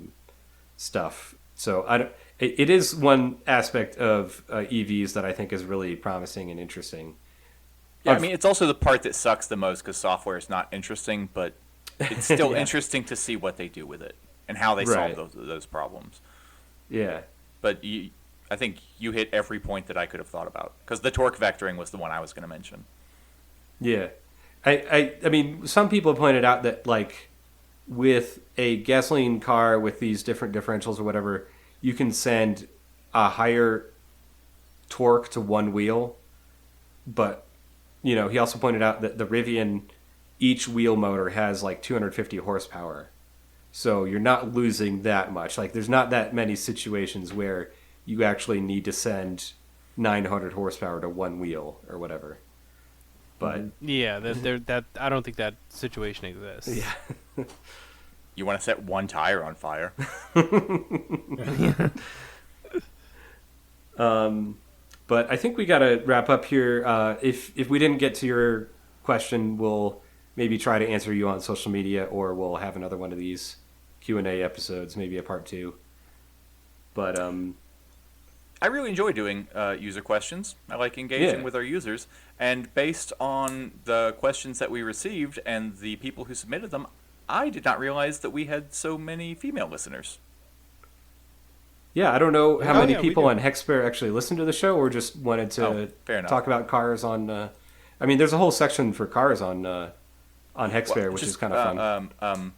stuff. So it is one aspect of EVs that I think is really promising and interesting. Yeah, I mean, it's also the part that sucks the most because software is not interesting, but it's still Yeah. interesting to see what they do with it and how they Right. solve those problems. Yeah. But I think you hit every point that I could have thought about because the torque vectoring was the one I was going to mention. Yeah. I mean, some people pointed out that, like, with a gasoline car with these different differentials or whatever, you can send a higher torque to one wheel. But, he also pointed out that the Rivian, each wheel motor has, like, 250 horsepower. So you're not losing that much. Like, there's not that many situations where you actually need to send 900 horsepower to one wheel or whatever. But Yeah, that I don't think that situation exists. yeah. You want to set one tire on fire? But I think we got to wrap up here. If we didn't get to your question, we'll maybe try to answer you on social media, or we'll have another one of these Q&A episodes, maybe a part 2. But I really enjoy doing user questions. I like engaging with our users. And based on the questions that we received and the people who submitted them, I did not realize that we had so many female listeners. yeah, I don't know how many yeah, people we on Hexbear actually listened to the show or just wanted to fair enough. talk about cars on... I mean, there's a whole section for cars on Hexbear, which is kind of fun.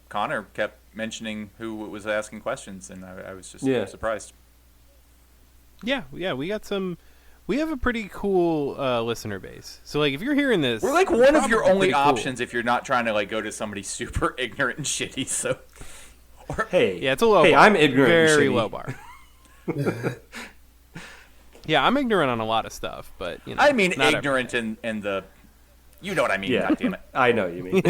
Connor kept mentioning who was asking questions, and I was just surprised. Yeah, we got some. We have a pretty cool listener base. So, like, if you're hearing this, We're like one of your probably only pretty cool. options if you're not trying to like go to somebody super ignorant and shitty. So, Hey, Yeah, it's a low Hey, bar. I'm ignorant and Very shitty. low bar. Yeah, I'm ignorant on a lot of stuff, but, you know. I mean not ignorant in the, you know what I mean. Yeah. God damn it. I know what you mean.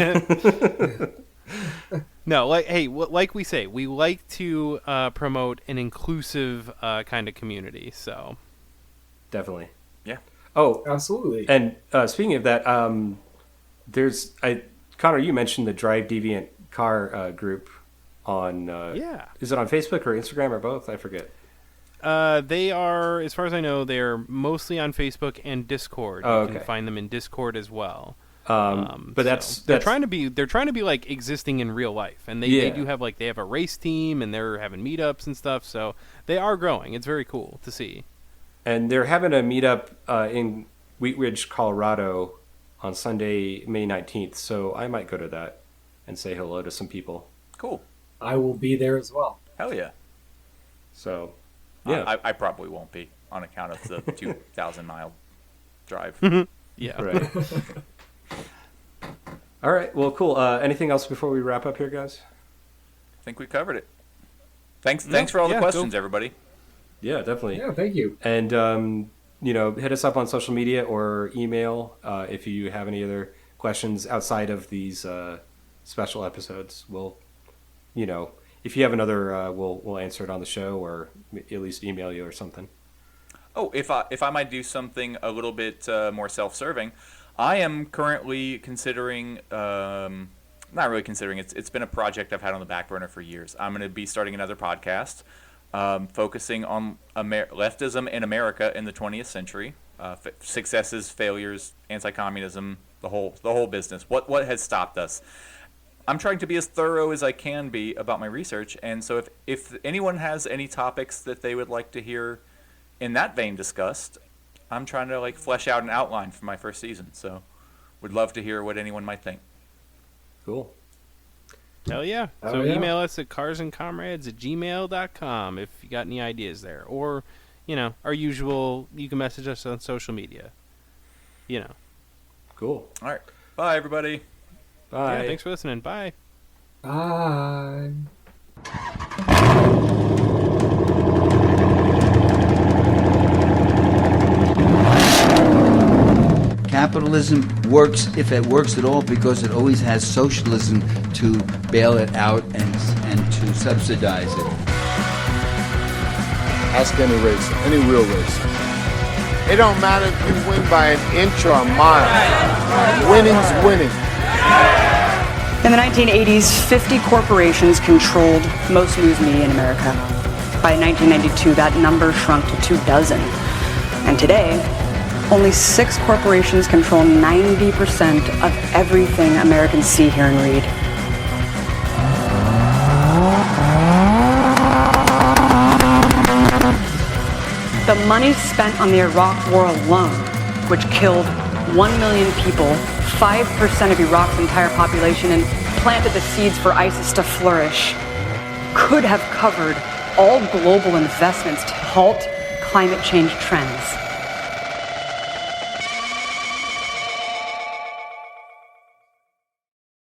No, like, hey, like we say, we like to promote an inclusive kind of community, so. Definitely. Yeah. Oh, Absolutely. and speaking of that, Connor, you mentioned the Drive Deviant car group on. Yeah. Is it on Facebook or Instagram or both? I forget. They are, as far as I know, they're mostly on Facebook and Discord. Oh, You okay. can find them in Discord as well. But that's they're trying to be like existing in real life, and they Yeah. do have they have a race team, and they're having meetups and stuff. So they are growing. It's very cool to see. And they're having a meetup in Wheat Ridge, Colorado on Sunday, May 19th. So I might go to that and say hello to some people. Cool. I will be there as well. Hell yeah. So, yeah. I probably won't be on account of the 2,000-mile drive. Yeah. Right. All right. Well, cool. Anything else before we wrap up here, guys? I think we covered it. Thanks for all the yeah, questions, everybody. Yeah, definitely. Yeah, thank you. And, hit us up on social media or email if you have any other questions outside of these special episodes. We'll, if you have another, we'll answer it on the show or at least email you or something. Oh, if I might do something a little bit more self-serving, I am currently considering, not really considering, it's been a project I've had on the back burner for years. I'm going to be starting another podcast focusing on leftism in America in the 20th century, successes, failures, anti-communism, the whole business. What has stopped us? I'm trying to be as thorough as I can be about my research, and so if anyone has any topics that they would like to hear in that vein discussed, I'm trying to flesh out an outline for my first season. So would love to hear what anyone might think. Cool. Hell yeah. Oh, So yeah. email us at carsandcomrades@gmail.com if you got any ideas there. Or, our usual, you can message us on social media. Cool. All right. Bye, everybody. Bye. Yeah, thanks for listening. Bye. Bye. Capitalism works, if it works at all, because it always has socialism to bail it out and to subsidize it. Ask any racer, any real racer. It don't matter if you win by an inch or a mile. Winning's winning. In the 1980s, 50 corporations controlled most news media in America. By 1992, that number shrunk to 24. And today, only 6 corporations control 90% of everything Americans see, hear, and read. The money spent on the Iraq War alone, which killed 1 million people, 5% of Iraq's entire population, and planted the seeds for ISIS to flourish, could have covered all global investments to halt climate change trends.